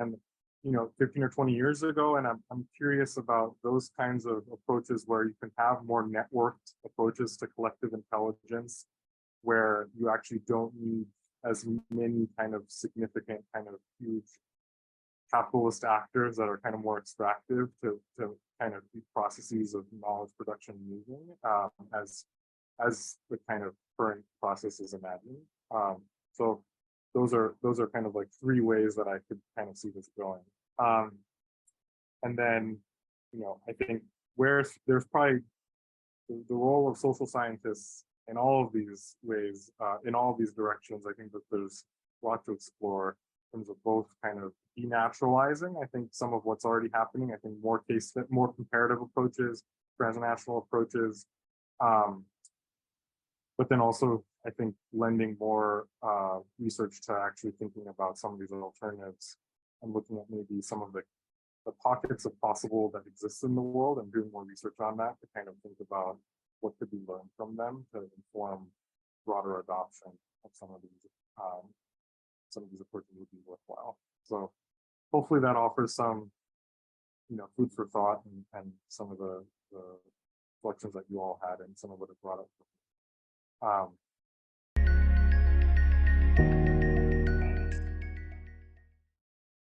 20 years ago. And I'm curious about those kinds of approaches where you can have more networked approaches to collective intelligence, where you actually don't need as many kind of significant, kind of huge capitalist actors that are kind of more extractive to kind of keep processes of knowledge production moving as the kind of current process is imagined. So those are kind of like three ways that I could kind of see this going. And then, you know, I think there's probably the role of social scientists in all of these ways, in all of these directions. I think that there's a lot to explore in terms of both kind of denaturalizing, I think, some of what's already happening. I think more comparative approaches, transnational approaches, but then also I think lending more research to actually thinking about some of these alternatives and looking at maybe some of the pockets of possible that exist in the world and doing more research on that to kind of think about what could be learned from them to inform broader adoption of some of these approaches would be worthwhile. So hopefully that offers some, you know, food for thought and some of the reflections that you all had and some of what it brought up.